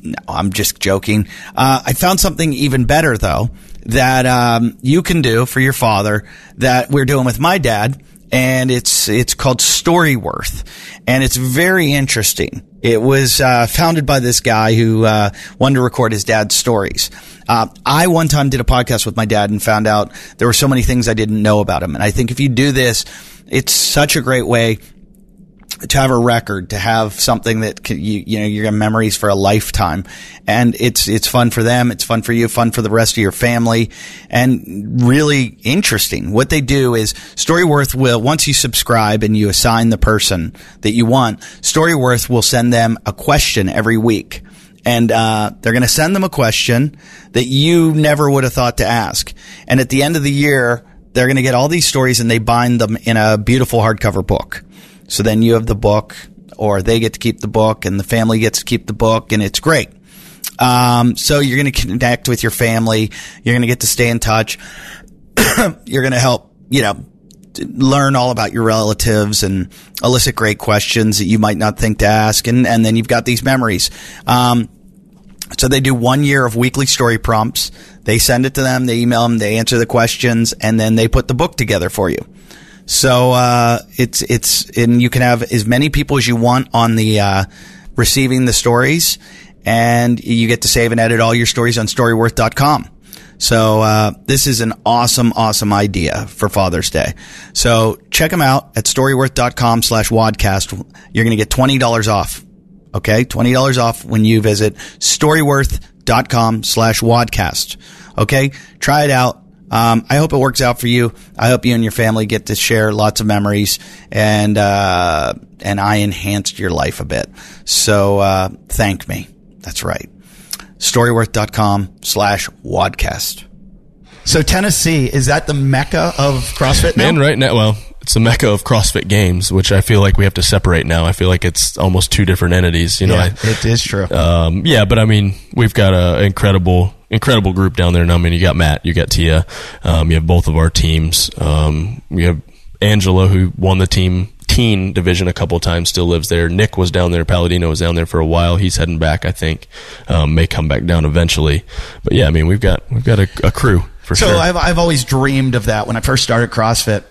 no, I'm just joking. I found something even better, though, that you can do for your father that we're doing with my dad, and it's called Storyworth, and it's very interesting. It was founded by this guy who wanted to record his dad's stories. I one time did a podcast with my dad and found out there were so many things I didn't know about him, and I think if you do this, it's such a great way to have a record, to have something that can, you're gonna memories for a lifetime. And it's fun for them. It's fun for you, fun for the rest of your family, and really interesting. What they do is Storyworth will, once you subscribe and you assign the person that you want, Storyworth will send them a question every week. And, they're gonna send them a question that you never would have thought to ask. And at the end of the year, they're gonna get all these stories and they bind them in a beautiful hardcover book. So then you have the book, or they get to keep the book, and the family gets to keep the book, and it's great. So you're going to connect with your family. You're going to get to stay in touch. You're going to help, learn all about your relatives and elicit great questions that you might not think to ask. And then you've got these memories. So they do 1 year of weekly story prompts. They send it to them. They email them. They answer the questions, and then they put the book together for you. So, and you can have as many people as you want on the, receiving the stories, and you get to save and edit all your stories on Storyworth.com. So, this is an awesome, awesome idea for Father's Day. So check them out at Storyworth.com/wadcast. You're going to get $20 off. Okay. $20 off when you visit Storyworth.com/wadcast. Okay. Try it out. I hope it works out for you. I hope you and your family get to share lots of memories, and I enhanced your life a bit. So, thank me. That's right. Storyworth.com/wadcast. So Tennessee, is that the mecca of CrossFit now? Man, right now, well, it's the mecca of CrossFit Games, which I feel like we have to separate now. I feel like it's almost two different entities. It is true. But I mean, we've got an incredible group down there now. I mean, you got Matt, you got Tia, you have both of our teams. We have Angela, who won the teen division a couple of times, still lives there. Nick was down there. Palladino was down there for a while. He's heading back, I think. May come back down eventually. But yeah, I mean, we've got a crew for sure. So I've always dreamed of that. When I first started CrossFit,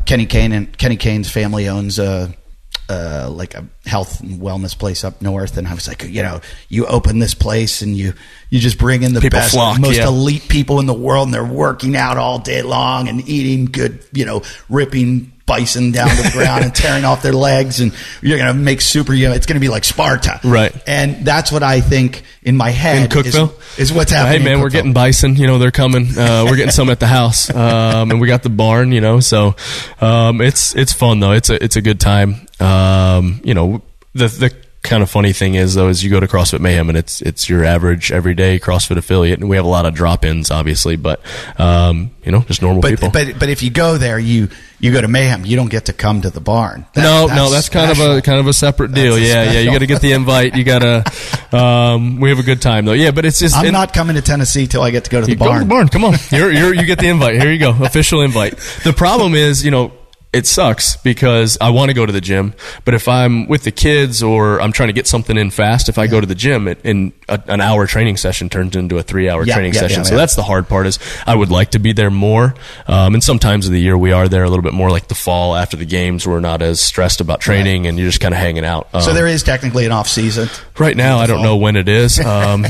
Kenny Kane's family owns like a health and wellness place up north, and I was like, you open this place and you just bring in the people best, most elite people in the world, and they're working out all day long and eating good, ripping bison down to the ground and tearing off their legs, and you're going to make it's going to be like Sparta. Right. And that's what I think in my head in Cookville is what's happening. Hey man, we're getting bison, they're coming. We're getting some at the house. And we got the barn, so it's fun though. It's a good time. The kind of funny thing is though, is you go to CrossFit Mayhem and it's your average everyday CrossFit affiliate, and we have a lot of drop-ins obviously, but just normal people. But if you go there, you go to Mayhem, you don't get to come to the barn. That's kind of a separate deal. Yeah, you got to get the invite. You got to. We have a good time though. Yeah, but it's just. I'm not coming to Tennessee till I get to go to the barn. Go to the barn. Come on, you get the invite. Here you go, official invite. The problem is, it sucks because I want to go to the gym, but if I'm with the kids or I'm trying to get something in fast, if I go to the gym, an hour training session turns into a 3-hour training session. So that's the hard part. Is I would like to be there more. And sometimes of the year we are there a little bit more, like the fall after the games. We're not as stressed about training, and you're just kind of hanging out. So there is technically an off season right now. I don't know when it is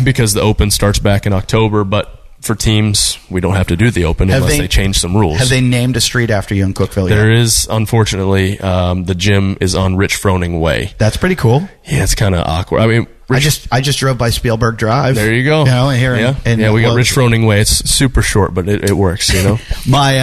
because the Open starts back in October, but for teams, we don't have to do the Open unless they change some rules. Have they named a street after you in Cookeville yet? There is, unfortunately, the gym is on Rich Froning Way. That's pretty cool. Yeah, it's kind of awkward. I mean, I just drove by Spielberg Drive. There you go. You know, here we got Rich Froning Way. It's super short, but it works. You know, my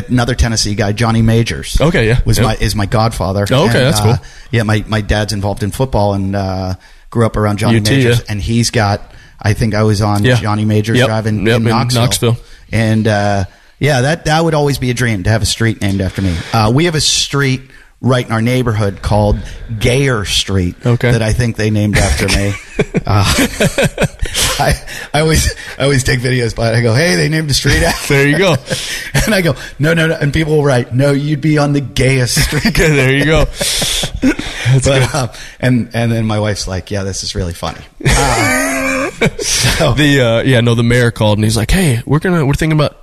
another Tennessee guy, Johnny Majors. Okay, yeah, is my godfather. Oh, okay, that's cool. Yeah, my dad's involved in football and grew up around Johnny Majors, and he's got. I think I was on Johnny Majors Drive in Knoxville. And that would always be a dream to have a street named after me. We have a street right in our neighborhood called Gayer Street that I think they named after me. I always take videos by it. I go, hey, they named a street after. There you go. And I go, no. And people will write, no, you'd be on the gayest street. Okay, there you go. That's good. And then my wife's like, yeah, this is really funny. So the mayor called and he's like, hey, we're thinking about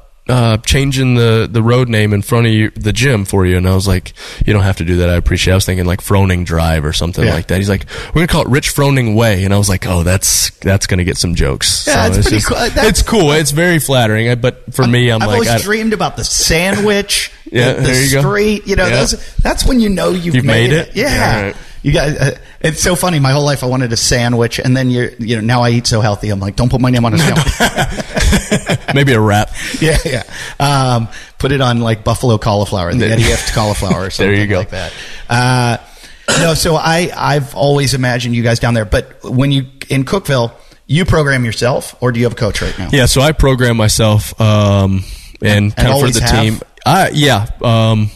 changing the road name in front of the gym for you. And I was like, you don't have to do that. I appreciate it. I was thinking like Froning Drive or something like that. He's like, we're going to call it Rich Froning Way. And I was like, oh, that's going to get some jokes. Yeah, so it's pretty cool. It's cool. It's very flattering. But for me, I've always dreamed about the sandwich, the there you street. You know, that's when you know you've made it. Yeah. Right. You guys, it's so funny. My whole life I wanted a sandwich, and then now I eat so healthy. I'm like, don't put my name on a sandwich. Maybe a wrap. Yeah. Put it on like buffalo cauliflower, the Eddie F. cauliflower or something there you go. Like that. No, so I've always imagined you guys down there. But when you in Cookeville, you program yourself, or do you have a coach right now? Yeah, so I program myself, and kind of for the team.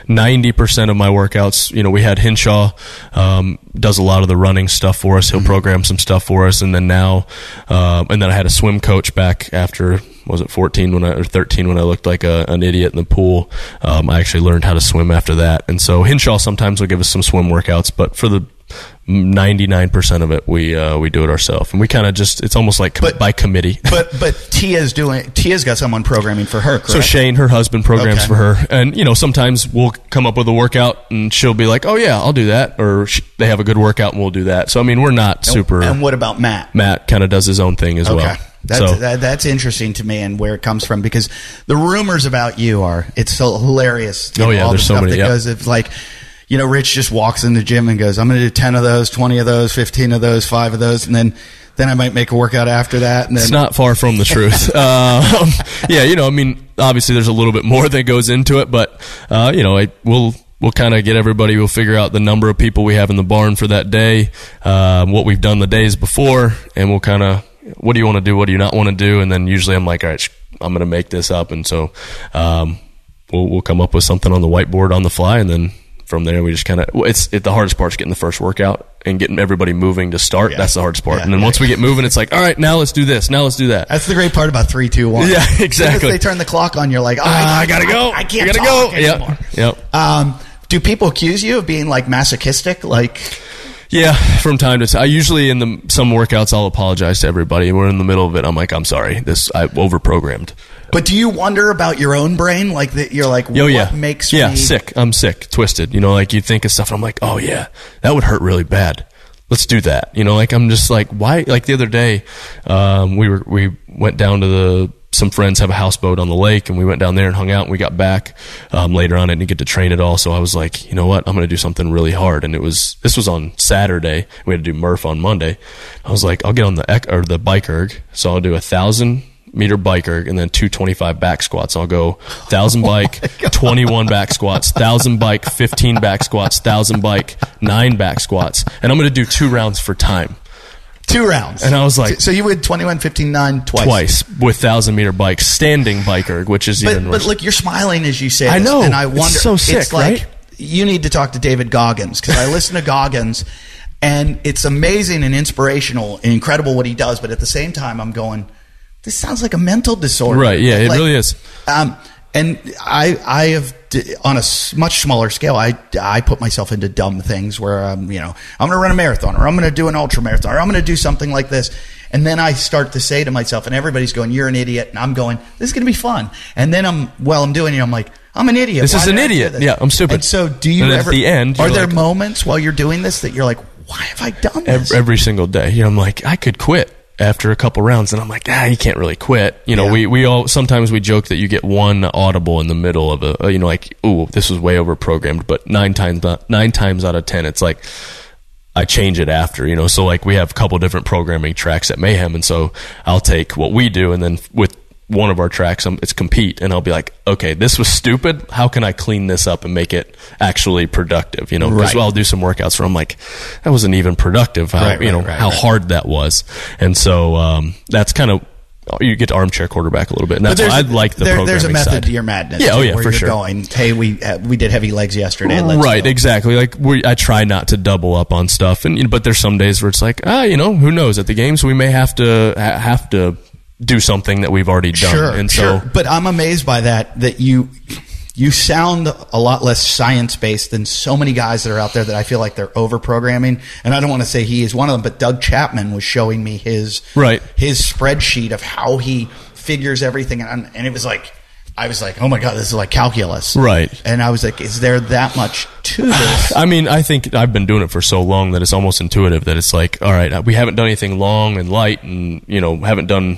90% of my workouts, we had Hinshaw, does a lot of the running stuff for us. He'll program some stuff for us. And then now, and then I had a swim coach back after, was it 13 when I looked like an idiot in the pool. I actually learned how to swim after that. And so Hinshaw sometimes will give us some swim workouts, but for the 99% of it, we do it ourselves, and we kind of just, it's almost like by committee. But Tia's got someone programming for her, correct? So Shane, her husband, programs for her, and sometimes we'll come up with a workout and she'll be like, oh yeah, I'll do that, or they have a good workout and we'll do that. So I mean, we're not super. And what about Matt? Matt kind of does his own thing as well. That's interesting to me, and where it comes from, because the rumors about you it's so hilarious. There's so many. Because it's like, Rich just walks in the gym and goes, I'm going to do 10 of those, 20 of those, 15 of those, 5 of those, and then I might make a workout after that. And then, it's not far from the truth. I mean, obviously there's a little bit more that goes into it, but we'll kind of get everybody. We'll figure out the number of people we have in the barn for that day, what we've done the days before, and we'll kind of, what do you want to do? What do you not want to do? And then usually I'm like, all right, I'm going to make this up. And so we'll come up with something on the whiteboard on the fly, and then from there we just kind of, the hardest part is getting the first workout and getting everybody moving to start. That's the hardest part. And then once we get moving, it's like, all right, now let's do this. Now let's do that. That's the great part about 3, 2, 1. Yeah, exactly. As they turn the clock on, you're like, I gotta go. I can't talk anymore. Yep. Do people accuse you of being like masochistic? Like, yeah, from time to time. I usually in some workouts I'll apologize to everybody. We're in the middle of it. I'm like, I'm sorry. I overprogrammed. But do you wonder about your own brain? Like that, you're like, what makes me sick? I'm sick, twisted. Like you think of stuff, and I'm like, oh yeah, that would hurt really bad. Let's do that. Like I'm just like, why? Like the other day, we went down to some friends have a houseboat on the lake, and we went down there and hung out, and we got back later on. I didn't get to train at all, so I was like, you know what, I'm going to do something really hard. And this was on Saturday. We had to do Murph on Monday. I was like, I'll get on the bike erg, so I'll do 1,000-meter bike erg and then 225 back squats. I'll go 1,000 bike, 21 back squats, 1,000 bike, 15 back squats, 1,000 bike, 9 back squats, and I'm going to do 2 rounds for time. 2 rounds. And I was like... So you would 21, 15, 9 twice? Twice, with 1,000-meter bikes, standing bike erg, which is even worse. But look, you're smiling as you say this. I know. And I wonder... It's so sick, it's like, right? You need to talk to David Goggins, because I listen to Goggins, and it's amazing and inspirational and incredible what he does, but at the same time, I'm going, this sounds like a mental disorder. Right, yeah, it really is. And I have, on a much smaller scale, I put myself into dumb things where I'm going to run a marathon, or I'm going to do an ultra marathon, or I'm going to do something like this. And then I start to say to myself, and everybody's going, you're an idiot. And I'm going, this is going to be fun. And then I'm doing it, I'm like, I'm an idiot. This is an idiot. Yeah, I'm stupid. And so do you ever, at the end, are there moments while you're doing this that you're like, why have I done this? Every single day. I'm like, I could quit. after a couple rounds, and I'm like, you can't really quit. We all, sometimes we joke that you get one audible in the middle of like, ooh, this was way over programmed, but 9 times out of 10, it's like, I change it after, so like we have a couple different programming tracks at Mayhem. And so I'll take what we do, and then with one of our tracks, it's compete, and I'll be like, okay, this was stupid. How can I clean this up and make it actually productive? Because I'll do some workouts where I'm like, that wasn't even productive. How hard that was. And so, that's kind of, you get to armchair quarterback a little bit. And that's why I like the programming There's a method side to your madness. Yeah, where for you're sure. Going, hey, we did heavy legs yesterday. Let's right, go. exactly. Like I try not to double up on stuff, but there's some days where it's like, who knows? At the games, we may have to do something that we've already done. Sure, and sure. so, but I'm amazed by that you sound a lot less science-based than so many guys that are out there that I feel like they're over-programming. And I don't want to say he is one of them, but Doug Chapman was showing me his spreadsheet of how he figures everything. And it was like, I was like, oh my God, this is like calculus. Right. And I was like, is there that much to this? I mean, I think I've been doing it for so long that it's almost intuitive that it's like, all right, we haven't done anything long and light and, haven't done,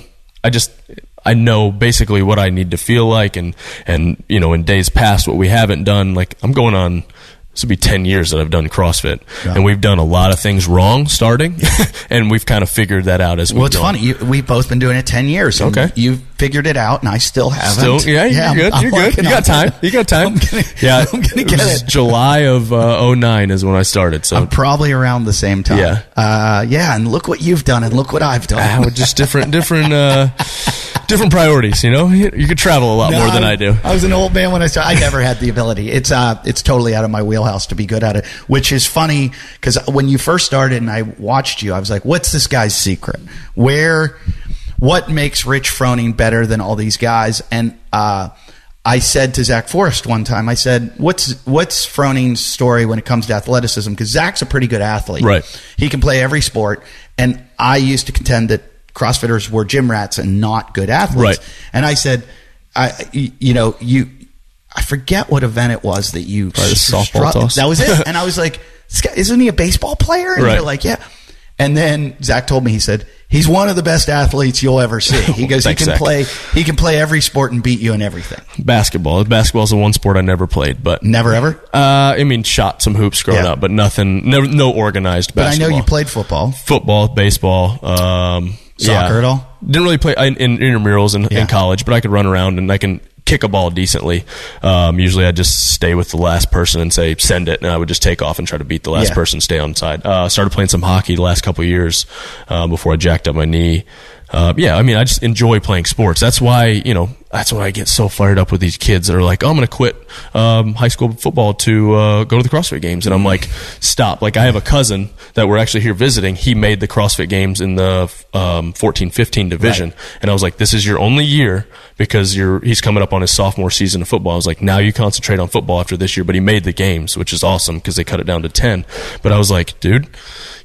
I know basically what I need to feel like, and in days past what we haven't done. Like I'm going on, this will be 10 years that I've done CrossFit, and we've done a lot of things wrong starting, and we've kind of figured that out as we go. Well, it's funny. We've both been doing it 10 years. Okay. You've figured it out, and I still haven't. You're good. You're good. You got time. You got time. I'm gonna get it. July of 2009 is when I started. So I'm probably around the same time. Yeah. And look what you've done, and look what I've done. With just different priorities. You could travel a lot more than I do. I was an old man when I started. I never had the ability. It's totally out of my wheelhouse to be good at it, which is funny because when you first started and I watched you, I was like, what's this guy's secret? What makes Rich Froning better than all these guys? And I said to Zach Forrest one time, I said, what's Froning's story when it comes to athleticism? Because Zach's a pretty good athlete. Right. He can play every sport. And I used to contend that CrossFitters were gym rats and not good athletes. Right. And I said, I forget what event it was that you softball toss. That was it. And I was like, this guy, isn't he a baseball player? And you're like, yeah. And then Zach told me, he said, he's one of the best athletes you'll ever see. He goes, Thanks, he can play every sport and beat you in everything. Basketball is the one sport I never played, but never ever. Shot some hoops growing up, but nothing, no organized basketball. But I know you played football, baseball, soccer at all. Didn't really play in intramurals in college, but I could run around and I can kick a ball decently. Usually I just stay with the last person and say, send it. And I would just take off and try to beat the last person, stay on side. Started playing some hockey the last couple of years, before I jacked up my knee. I just enjoy playing sports. That's why, that's why I get so fired up with these kids that are like, oh, I'm going to quit high school football to go to the CrossFit Games. And I'm like, stop. Like, I have a cousin that we're actually here visiting. He made the CrossFit Games in the 14-15 division. Right. And I was like, this is your only year because he's coming up on his sophomore season of football. I was like, now you concentrate on football after this year. But he made the games, which is awesome because they cut it down to 10. But I was like, dude,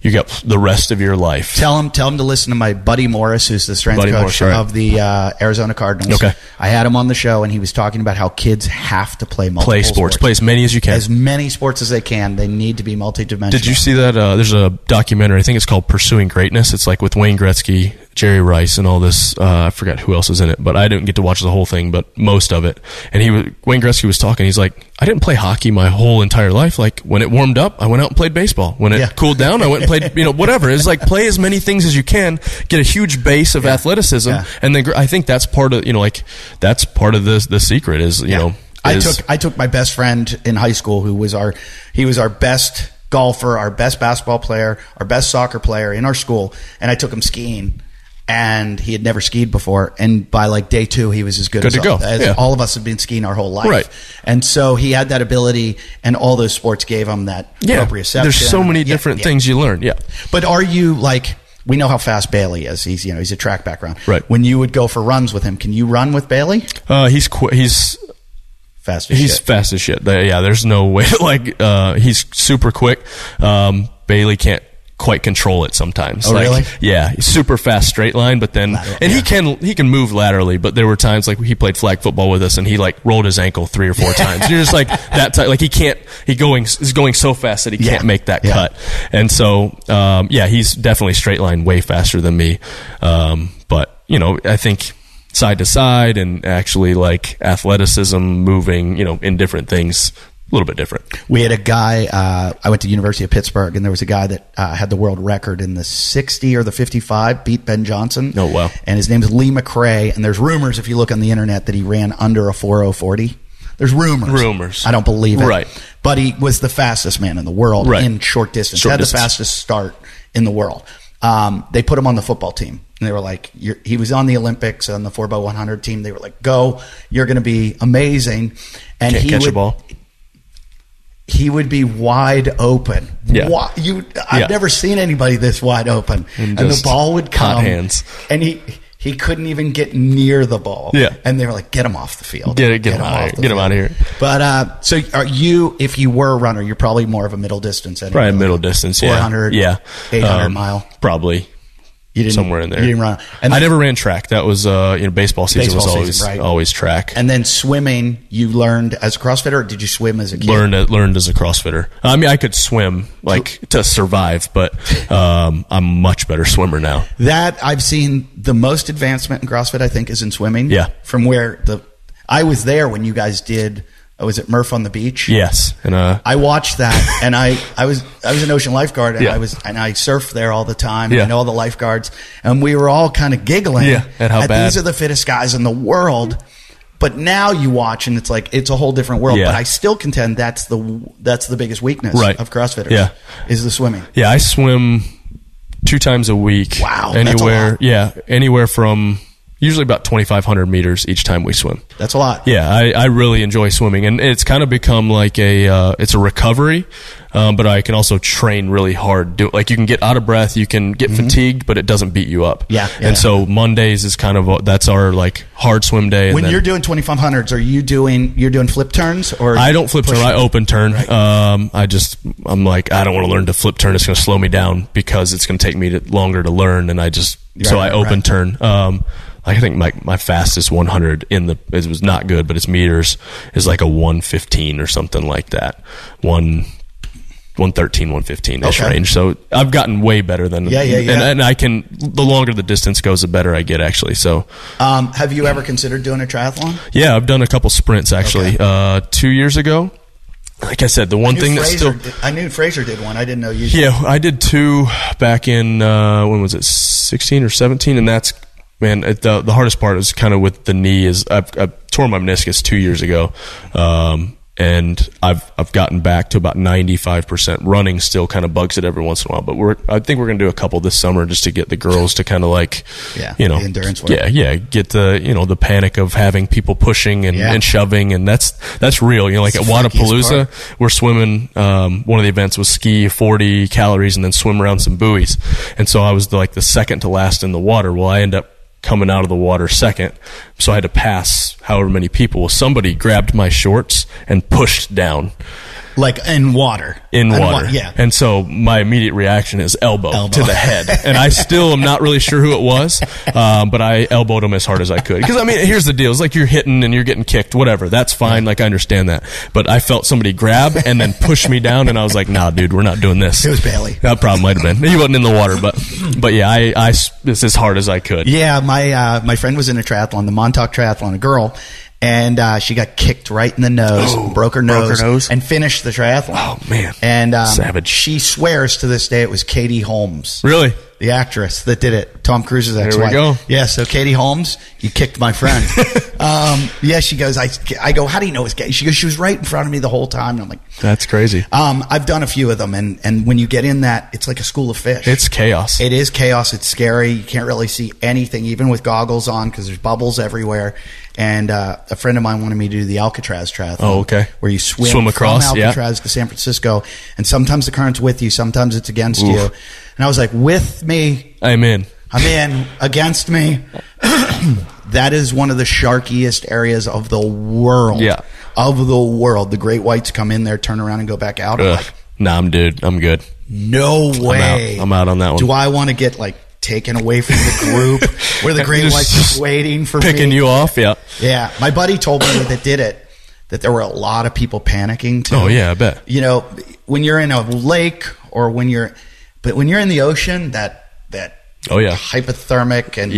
you got the rest of your life. Tell him to listen to my buddy Morris, who's the strength coach of the Arizona Cardinals. Okay. I had him on the show, and he was talking about how kids have to play multiple sports. Play as many as you can. As many sports as they can. They need to be multidimensional. Did you see that? There's a documentary, I think it's called Pursuing Greatness. It's like with Wayne Gretzky, Jerry Rice, and all this. I forgot who else is in it, but I didn't get to watch the whole thing, but most of it. And Wayne Gretzky was talking. He's like, I didn't play hockey my whole entire life. Like, when it warmed up, I went out and played baseball. When it cooled down, I went and played, whatever. It's like, play as many things as you can, get a huge base of athleticism, and then I think that's part of, that's part of the secret is, I took my best friend in high school who was our best golfer, our best basketball player, our best soccer player in our school, and I took him skiing. And he had never skied before, and by like day 2, he was as good as all of us have been skiing our whole life. Right. And so he had that ability, and all those sports gave him that proprioception. There's so many different things you learn. Yeah. But are you like? We know how fast Bailey is. He's a track background. Right. When you would go for runs with him, can you run with Bailey? He's fast as shit. He's fast as shit. There's no way. He's super quick. Bailey can't quite control it sometimes. Oh, really? Yeah, super fast straight line, but then he can move laterally. But there were times like he played flag football with us, and he like rolled his ankle 3 or 4 times. You're just like that type, like he's going so fast that he can't make that cut. And so he's definitely straight line way faster than me. But I think side to side and actually like athleticism, moving, in different things, a little bit different. We had a guy, I went to University of Pittsburgh, and there was a guy that had the world record in the 60 or the 55, beat Ben Johnson. Oh, wow. And his name is Lee McRae, and there's rumors, if you look on the internet, that he ran under a 4:0:40. There's rumors. I don't believe it. Right. But he was the fastest man in the world in short distance. He had the fastest start in the world. They put him on the football team. And they were like, he was on the Olympics on the 4x100 team. They were like, go, you're going to be amazing. And Can't catch a ball. He would be wide open. Yeah. I've never seen anybody this wide open. And the ball would come. Hot hands. And he couldn't even get near the ball. Yeah. And they were like, get him off the field. Get him out of here. But so are you, if you were a runner, you're probably more of a middle distance. Probably middle distance, 400, 800 mile. Probably. Somewhere in there. You didn't run. And I never ran track. That was, baseball season was always track. And then swimming, you learned as a CrossFitter, or did you swim as a kid? Learned as a CrossFitter. I mean, I could swim to survive, but I'm a much better swimmer now. That I've seen the most advancement in CrossFit, I think, is in swimming. Yeah. From where I was there when you guys did. Was it Murph on the Beach? Yes, and I watched that, and I was an ocean lifeguard, and I surfed there all the time. And I know all the lifeguards, and we were all kind of giggling at how bad these are the fittest guys in the world. But now you watch, and it's like it's a whole different world. But I still contend that's the biggest weakness of CrossFitters. Yeah. Is the swimming. Yeah, I swim 2 times a week. Wow, anywhere. That's a lot. Anywhere from. Usually about 2,500 meters each time we swim. That's a lot. Yeah, I really enjoy swimming, and it's kind of become like it's a recovery, but I can also train really hard. You can get out of breath, you can get fatigued, but it doesn't beat you up. Yeah. So Mondays is kind of that's our like hard swim day. When you're doing 2,500s, are you doing flip turns or? I don't flip turn. I open turn. Right. I'm like I don't want to learn to flip turn. It's going to slow me down because it's going to take me longer to learn, and I open turn. I think my fastest 100 it was not good, but it's meters is like a 1:15 or something like that. 1:13, 1:15-ish range. So I've gotten way better than and I can the longer the distance goes, the better I get actually. So have you ever considered doing a triathlon? Yeah, I've done a couple sprints actually. 2 years ago. Like I said, the one thing that's still... I knew Fraser did one. I didn't know you did. Yeah, I did 2 back in, when was it, 16 or 17? And that's, man, the hardest part is kind of with the knee is I tore my meniscus 2 years ago. And I've gotten back to about 95%. Running still kind of bugs it every once in a while, but I think we're going to do a couple this summer just to get the girls to kind of like, the endurance work. Get the panic of having people pushing and shoving, and that's real. Like at Wadapalooza, we're swimming. One of the events was ski 40 calories and then swim around some buoys, and so I was the second to last in the water. Well, I end up coming out of the water second, so I had to pass however many people. Well, somebody grabbed my shorts and pushed down. Like in water. Yeah. And so my immediate reaction is elbow to the head. And I still am not really sure who it was, but I elbowed him as hard as I could. Because, I mean, here's the deal. It's like you're hitting and you're getting kicked, whatever. That's fine. Like, I understand that. But I felt somebody grab and then push me down, and I was like, nah, dude, we're not doing this. It was Bailey. That probably might have been. He wasn't in the water, but yeah, I it's as hard as I could. Yeah, my friend was in a triathlon, the Montauk Triathlon, a girl. And she got kicked right in the nose, broke her nose, and finished the triathlon. Oh, man. And savage. She swears to this day it was Katie Holmes. Really? The actress that did it. Tom Cruise's ex-wife. There we go. Yeah, so Katie Holmes, you kicked my friend. She goes, I go, how do you know it's Katie? She goes, she was right in front of me the whole time. And I'm like, that's crazy. I've done a few of them, and when you get in that, it's like a school of fish. It's chaos. It is chaos. It's scary. You can't really see anything, even with goggles on, because there's bubbles everywhere. And a friend of mine wanted me to do the Alcatraz triathlon. Oh, okay. Where you swim across from Alcatraz to San Francisco, and sometimes the current's with you, sometimes it's against you. And I was like, with me. I'm in. Against me. That is one of the sharkiest areas of the world. Yeah. Of the world. The great whites come in there, turn around, and go back out. I'm like, Nah, I'm good. No way. I'm out on that one. Do I want to get like taken away from the group where the great white's just waiting for picking me? you off? Yeah. Yeah. My buddy told me that did it, that there were a lot of people panicking too. Oh yeah, I bet. You know, when you're in a lake or when you're in the ocean, that oh yeah, hypothermic and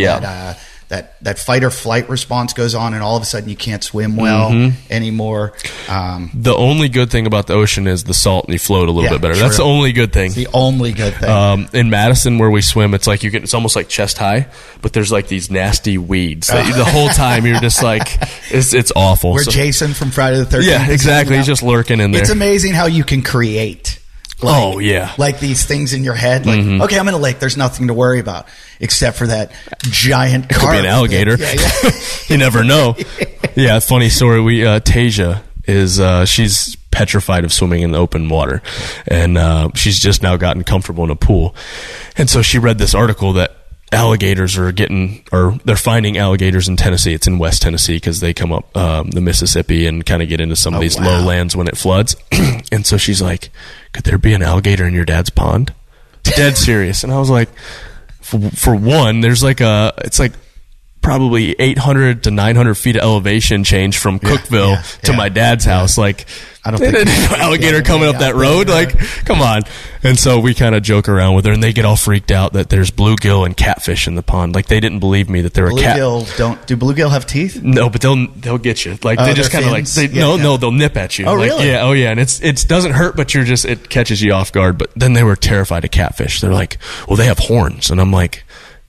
that fight or flight response goes on, and all of a sudden you can't swim well anymore. The only good thing about the ocean is the salt, and you float a little bit better. True. That's the only good thing. It's the only good thing. In Madison, where we swim, it's like it's almost like chest high, but there's like these nasty weeds that the whole time you're just like, it's awful. Where Jason from Friday the 13th. Yeah, exactly. He's just lurking in there. It's amazing how you can create. Like these things in your head. Like, okay, I'm in a lake. There's nothing to worry about except for that giant carp. Could be an alligator. Yeah. You never know. Yeah, funny story. Tasia is she's petrified of swimming in the open water, and she's just now gotten comfortable in a pool. And so she read this article that alligators they're finding alligators in Tennessee. It's in West Tennessee because they come up the Mississippi and kind of get into some of these lowlands when it floods. And so she's like, could there be an alligator in your dad's pond? Dead serious. And I was like, for one, there's it's like probably 800 to 900 feet of elevation change from Cookeville to my dad's house. Like, I don't think alligator coming up that road. Like, come on. And so we kind of joke around with her, and they get all freaked out that there's bluegill and catfish in the pond. Like, they didn't believe me that there were do bluegill have teeth? No, but they'll get you. Like, they just kind of like they'll nip at you. Oh, like, really? Yeah. Oh, yeah. And it doesn't hurt, but it catches you off guard. But then they were terrified of catfish. They're like, well, they have horns, and I'm like,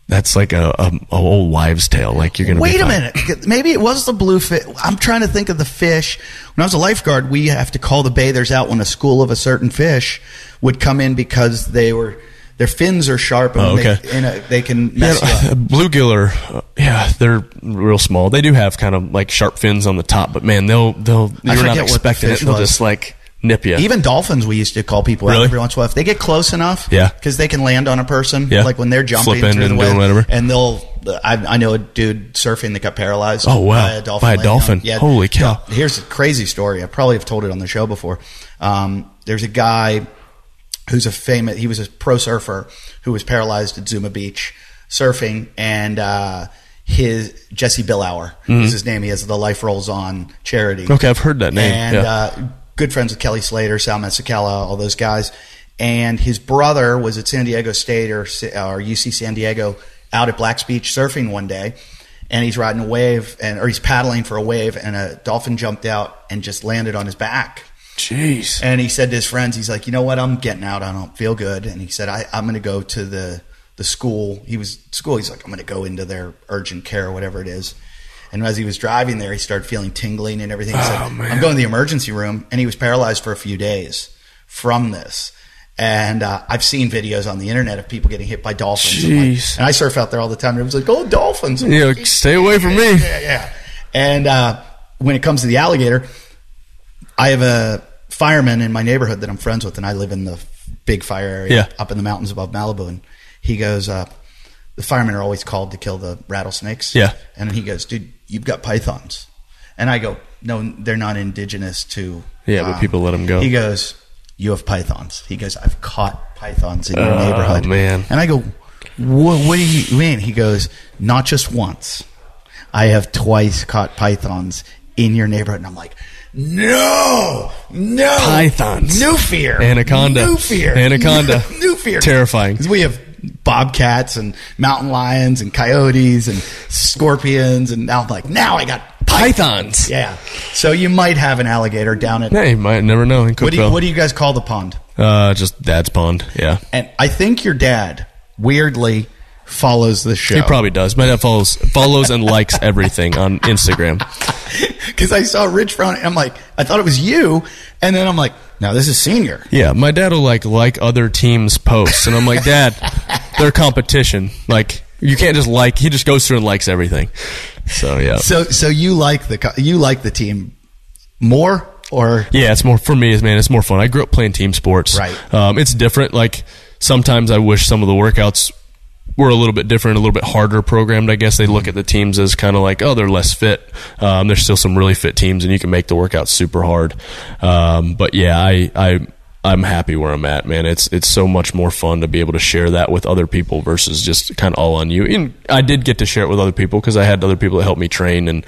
that's like a old wives' tale. Like, you're gonna wait a minute. Maybe it was the bluefish. I'm trying to think of the fish. When I was a lifeguard, we have to call the bathers out when a school of a certain fish would come in because their fins are sharp and they can mess you up. Bluegill they're real small. They do have kind of like sharp fins on the top, but man, you're not expecting it. They'll just like nip you. Even dolphins, we used to call people out every once in a while if they get close enough. Yeah, because they can land on a person. Yeah, like when they're jumping flipping through the doing whatever. And I know a dude surfing that got paralyzed. Oh wow! By a dolphin. Yeah. Holy cow! Here's a crazy story. I probably have told it on the show before. There's a guy who's he was a pro surfer who was paralyzed at Zuma Beach surfing, and Jesse Billauer is his name. He has the Life Rolls On charity. Okay, I've heard that name. And good friends with Kelly Slater, Sal Masekela, all those guys. And his brother was at San Diego State or UC San Diego out at Black's Beach surfing one day, and he's riding a wave or he's paddling for a wave, and a dolphin jumped out and just landed on his back. Jeez. And he said to his friends, he's like, you know what, I'm getting out. I don't feel good. And he said, I'm going to go to the school. He's like, I'm going to go into their urgent care or whatever it is. And as he was driving there, he started feeling tingling and everything. He said, I'm going to the emergency room. And he was paralyzed for a few days from this. And I've seen videos on the internet of people getting hit by dolphins. Jeez. And I surf out there all the time. And it was like, oh, dolphins. Yeah, stay away from me. Yeah. And when it comes to the alligator, I have a fireman in my neighborhood that I'm friends with, and I live in the big fire area up in the mountains above Malibu. And he goes, the firemen are always called to kill the rattlesnakes. Yeah. And he goes, dude, you've got pythons. And I go, no, they're not indigenous to. Yeah, but people let them go. He goes, you have pythons. He goes, I've caught pythons in your neighborhood. Oh, man. And I go, what do you mean? He goes, not just once. I have twice caught pythons in your neighborhood. And I'm like, no. Pythons. New fear. Anaconda. New fear. Anaconda. New fear. Terrifying. Because we have bobcats and mountain lions and coyotes and scorpions. And now I'm like, now I got pythons. Yeah. So you might have an alligator down at. Yeah, you might never know. In Cookeville. What do you guys call the pond? Just Dad's pond. Yeah. And I think your dad weirdly follows the show. He probably does. My dad follows and likes everything on Instagram. Because I saw Rich Froning, I'm like, I thought it was you, and then I'm like, no, this is Senior. Yeah, my dad will like other teams' posts, and I'm like, Dad, they're competition. Like, you can't just like. He just goes through and likes everything. So yeah. So you like the team more, or yeah, it's more for me. Man, it's more fun. I grew up playing team sports. Right. It's different. Like sometimes I wish some of the workouts were a little bit different, a little bit harder programmed, I guess. They look at the teams as kind of like, oh, they're less fit. There's still some really fit teams, and you can make the workouts super hard. But yeah, I I'm happy where I'm at, man. It's so much more fun to be able to share that with other people versus just kind of all on you. And I did get to share it with other people because I had other people that helped me train and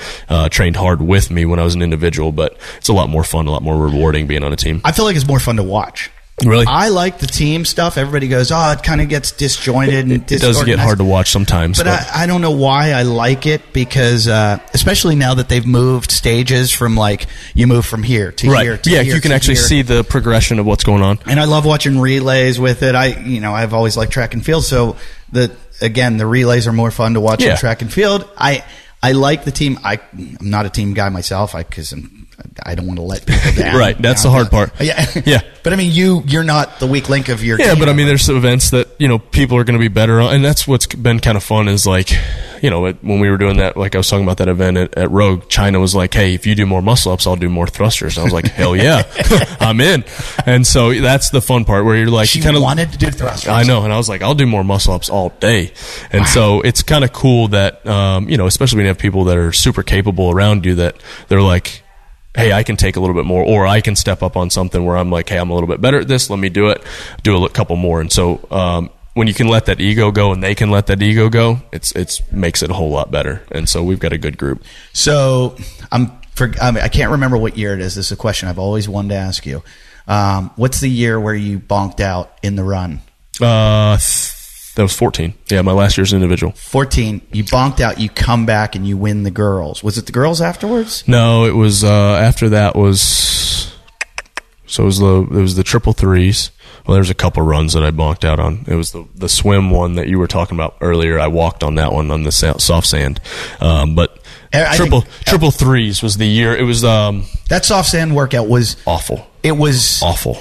trained hard with me when I was an individual. But it's a lot more fun, a lot more rewarding being on a team. I feel like it's more fun to watch. Really? I like the team stuff. Everybody goes, oh, it kind of gets disjointed and it does get hard to watch sometimes. But I don't know why I like it because, especially now that they've moved stages from like, you move from here to here to here. Yeah, you can actually see the progression of what's going on. And I love watching relays with it. I've always liked track and field. So the relays are more fun to watch than track and field. I like the team. I'm not a team guy myself because I don't want to let people down. Right, that's the hard part. Yeah. But I mean, you're not the weak link of your team. Yeah, but I mean, there's some events that, people are going to be better on, and that's what's been kind of fun is like, when we were doing that, like I was talking about that event at Rogue, China was like, hey, if you do more muscle ups, I'll do more thrusters. And I was like, hell yeah, I'm in. And so that's the fun part where you're like, she wanted to do thrusters. I know. And I was like, I'll do more muscle ups all day. And so it's kind of cool that, especially when you have people that are super capable around you that they're like, hey, I can take a little bit more, or I can step up on something where I'm like, hey, I'm a little bit better at this. Let me do it, do a couple more. And so, when you can let that ego go and they can let that ego go, it's makes it a whole lot better. And so we've got a good group. So I can't remember what year it is. This is a question I've always wanted to ask you. What's the year where you bonked out in the run? That was 14. Yeah, my last year's individual. 14. You bonked out. You come back and you win the girls. Was it the girls afterwards? No, it was after that was. So it was the triple threes. Well, there's a couple runs that I bonked out on. It was the swim one that you were talking about earlier. I walked on that one on the soft sand. But triple threes was the year. It was that soft sand workout was awful. It was awful.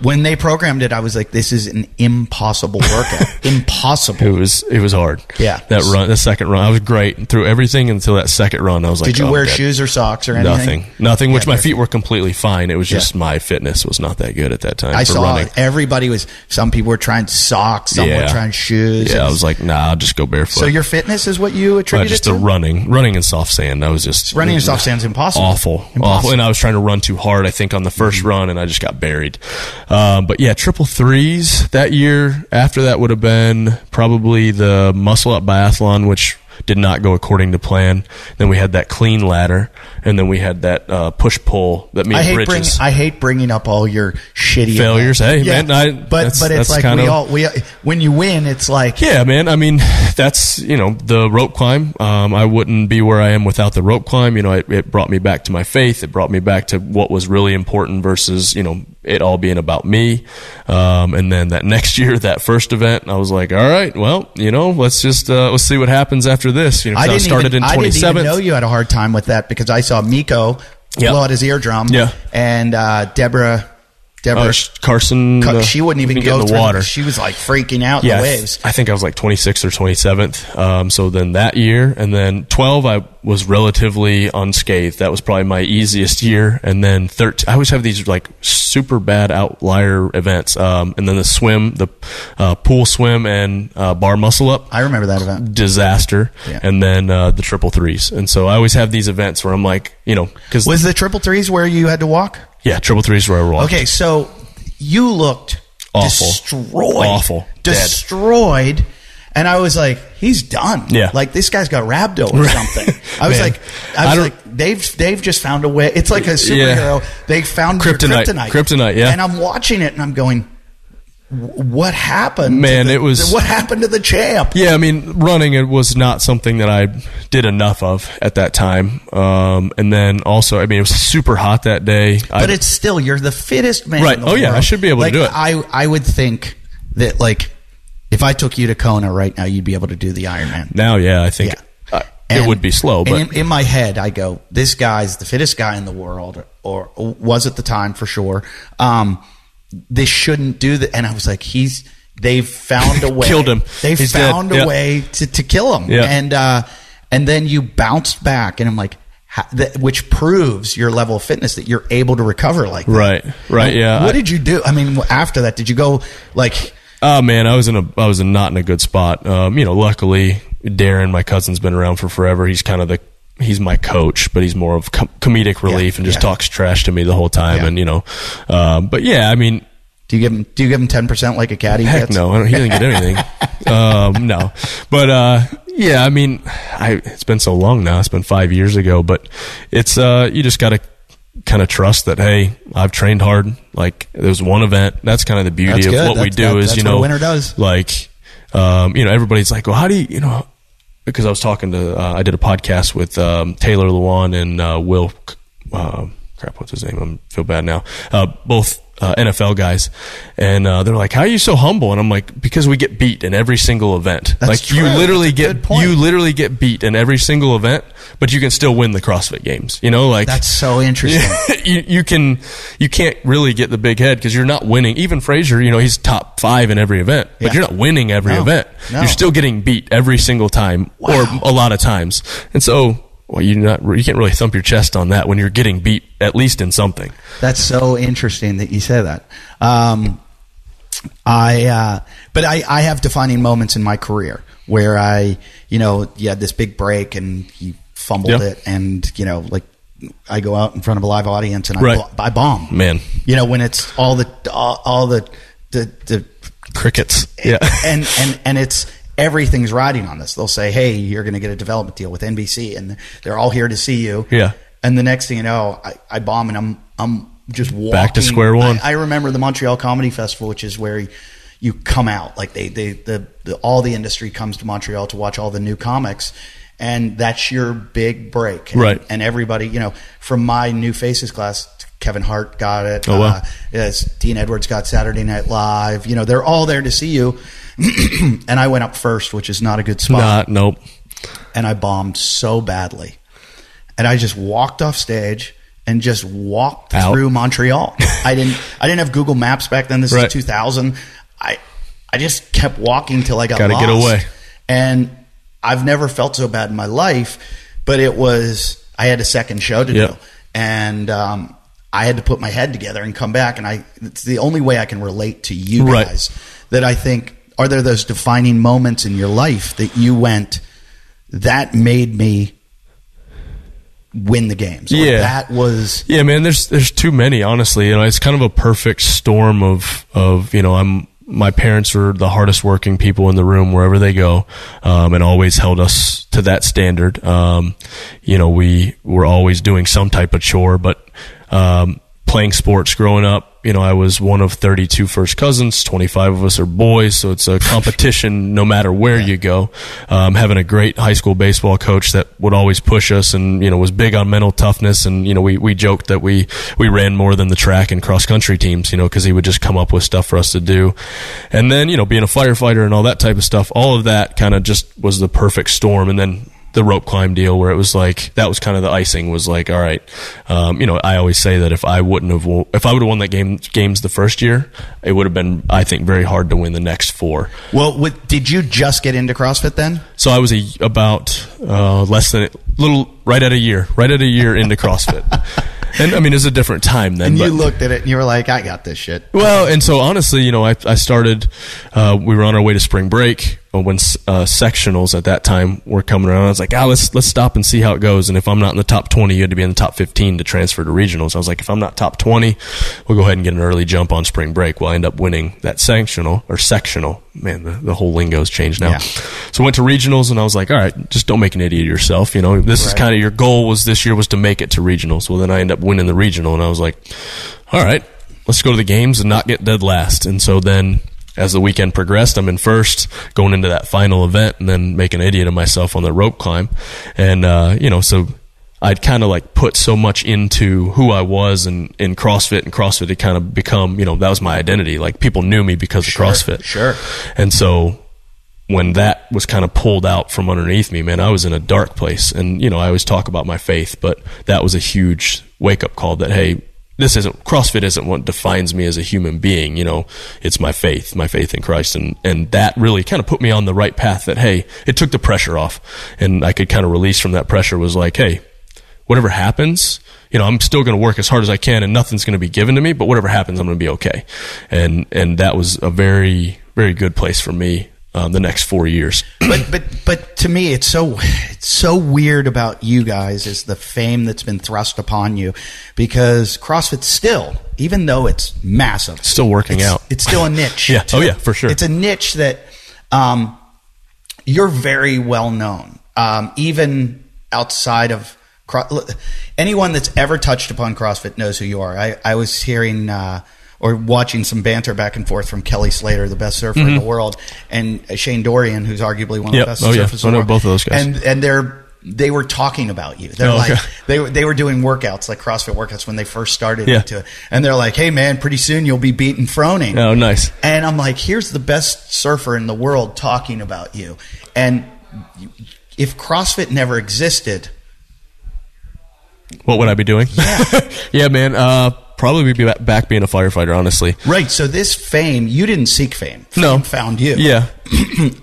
When they programmed it, I was like, this is an impossible workout. Impossible. It was hard. Yeah. The second run, I was great through everything until that second run. I was like, did you wear shoes or socks or anything? Nothing, which my feet were completely fine. It was just my fitness was not that good at that time. I saw running. Some people were trying socks, some were trying shoes. Yeah, I was like, nah, I'll just go barefoot. So your fitness is what you attributed just to? the running in soft sand. I was just running in soft sand's impossible. Awful. And I was trying to run too hard, I think, on the first run, and I just got buried. But yeah, triple threes that year. After that would have been probably the muscle up biathlon, which did not go according to plan. Then we had that clean ladder, and then we had that push pull that me and Bridges. I hate bringing up all your shitty failures. Events. Hey, man, but it's like when you win, it's like man. I mean, that's the rope climb. I wouldn't be where I am without the rope climb. It brought me back to my faith. It brought me back to what was really important versus it all being about me. And then that next year, that first event, I was like, all right, well, let's just let's see what happens after this. I started in 27th. I didn't even know you had a hard time with that because I saw Miko blow out his eardrum. Yeah. And Deborah Carson, she wouldn't even go in the water. She was like freaking out in the waves. I think I was like 26th or 27th. So then that year, and then 12, I was relatively unscathed. That was probably my easiest year. And then 13, I always have these like super bad outlier events. And then the swim, the pool swim and bar muscle up. I remember that event. Disaster. Yeah. And then the triple threes. And so I always have these events where I'm like, because was the triple threes where you had to walk? Yeah, triple threes where I walked. Okay, so you looked awful, destroyed, and I was like, he's done. Yeah, like this guy's got rhabdo or something. I was like, they've just found a way. It's like a superhero. Yeah. They found kryptonite. Yeah, and I'm watching it and I'm going, what happened? Man, what happened to the champ? Yeah, I mean, running it was not something that I did enough of at that time. And then also, I mean, it was super hot that day. But it's still, you're the fittest man in the world. I should be able to do it. I would think that, like, if I took you to Kona right now, you'd be able to do the Ironman. Now, I think it would be slow. But in my head, I go, this guy's the fittest guy in the world, or was at the time for sure. They shouldn't do that. And I was like, they've found a way. Killed him. They've found a way to kill him. Yeah. And then you bounced back, and I'm like, which proves your level of fitness that you're able to recover like that. Right. Yeah. What did you do? I mean, after that, did you go like? Oh man, I was not in a good spot. Luckily Darren, my cousin's been around for forever. He's kind of he's my coach, but he's more of comedic relief and just talks trash to me the whole time. Yeah. And, but yeah, I mean, Do you give him 10% like a caddy Heck gets? no, he didn't get anything. No, but yeah, I mean, it's been so long now. It's been 5 years ago, but it's you just got to kind of trust that, hey, I've trained hard. Like, there's one event. That's kind of the beauty of what we do is, that's what a winner does. Like, everybody's like, well, how do you, because I was talking to, I did a podcast with Taylor Lewan and Will, what's his name? I feel bad now. Both NFL guys, and they're like, "How are you so humble?" And I'm like, "Because we get beat in every single event. That's like true. you literally That's get beat in every single event, but you can still win the CrossFit Games. Like That's so interesting. you can't really get the big head because you're not winning. Even Frazier, he's top 5 in every event, but you're not winning every event. No. You're still getting beat every single time, or a lot of times, and so." Well, you can't really thump your chest on that when you're getting beat, at least in something. That's so interesting that you say that. But I have defining moments in my career where you had this big break and you fumbled it, and like I go out in front of a live audience and I bomb. Man, when it's all the crickets, and it's. Everything's riding on this. They'll say, "Hey, you're going to get a development deal with NBC," and they're all here to see you. Yeah. And the next thing you know, I bomb, and I'm just walking back to square one. I remember the Montreal Comedy Festival, which is where you come out. Like all the industry comes to Montreal to watch all the new comics, and that's your big break. And, right. And everybody, from my New Faces class, Kevin Hart got it. Oh, wow. Dean Edwards got Saturday Night Live. They're all there to see you. And I went up first, which is not a good spot. Nope. And I bombed so badly. And I just walked off stage and just walked through Montreal. I didn't have Google Maps back then. This is 2000. I just kept walking till I got lost. Gotta get away. And I've never felt so bad in my life, but I had a second show to do. And I had to put my head together and come back. And it's the only way I can relate to you guys that I think, are there those defining moments in your life that you went, that made me win the games? Or that was... Yeah, man, there's too many, honestly. It's kind of a perfect storm of my parents are the hardest working people in the room wherever they go, and always held us to that standard. We were always doing some type of chore, but playing sports growing up, I was one of 32 first cousins. 25 of us are boys, so it's a competition no matter where you go. Having a great high school baseball coach that would always push us and, was big on mental toughness. And, we joked that we ran more than the track and cross country teams, because he would just come up with stuff for us to do. And then, being a firefighter and all that type of stuff, all of that kind of just was the perfect storm. And then the rope climb deal where it was like, that was kind of the icing, was like, all right. I always say that if I would have won that games the first year, it would have been, I think, very hard to win the next 4. Well, did you just get into CrossFit then? So I was right at a year into CrossFit. And I mean, it's a different time then. And you looked at it and you were like, I got this shit. Well, and so honestly, I started, we were on our way to spring break when sectionals at that time were coming around. I was like, let's stop and see how it goes. And if I'm not in the top 20, you had to be in the top 15 to transfer to regionals. I was like, if I'm not top 20, we'll go ahead and get an early jump on spring break. We'll end up winning that sectional. Man, the whole lingo's changed now. Yeah. So I went to regionals and I was like, all right, just don't make an idiot of yourself. This is kind of your goal this year was to make it to regionals. Well, then I ended up winning the regional and I was like, all right, let's go to the games and not get dead last. And so then as the weekend progressed, I'm in first going into that final event and then make an idiot of myself on the rope climb. And, so I'd kind of like put so much into who I was in CrossFit, and CrossFit had kind of become, that was my identity. Like people knew me because of CrossFit. Sure. And so when that was kind of pulled out from underneath me, man, I was in a dark place. And, I always talk about my faith, but that was a huge wake up call that, hey, CrossFit isn't what defines me as a human being. It's my faith in Christ. And that really kind of put me on the right path that, hey, it took the pressure off and I could kind of release from that pressure. Was like, hey, whatever happens, I'm still going to work as hard as I can and nothing's going to be given to me, but whatever happens, I'm going to be okay. And that was a very, very good place for me. the next 4 years. But to me, it's so weird about you guys is the fame that's been thrust upon you, because CrossFit still, even though it's massive, still working out. It's still a niche. Yeah. Oh yeah, for sure. It's a niche that you're very well known, even outside of anyone that's ever touched upon CrossFit knows who you are. I was hearing or watching some banter back and forth from Kelly Slater, the best surfer in the world, and Shane Dorian, who's arguably one of the best surfers in the world. Both of those guys. And they were talking about you. They're they were doing workouts, like CrossFit workouts when they first started into it. And they're like, hey man, pretty soon you'll be beating Froning. Oh, nice. And I'm like, here's the best surfer in the world talking about you. And if CrossFit never existed, what would I be doing? Yeah. Yeah, man. Probably be back being a firefighter, honestly. Right. So this fame, you didn't seek fame. Fame found you. Yeah.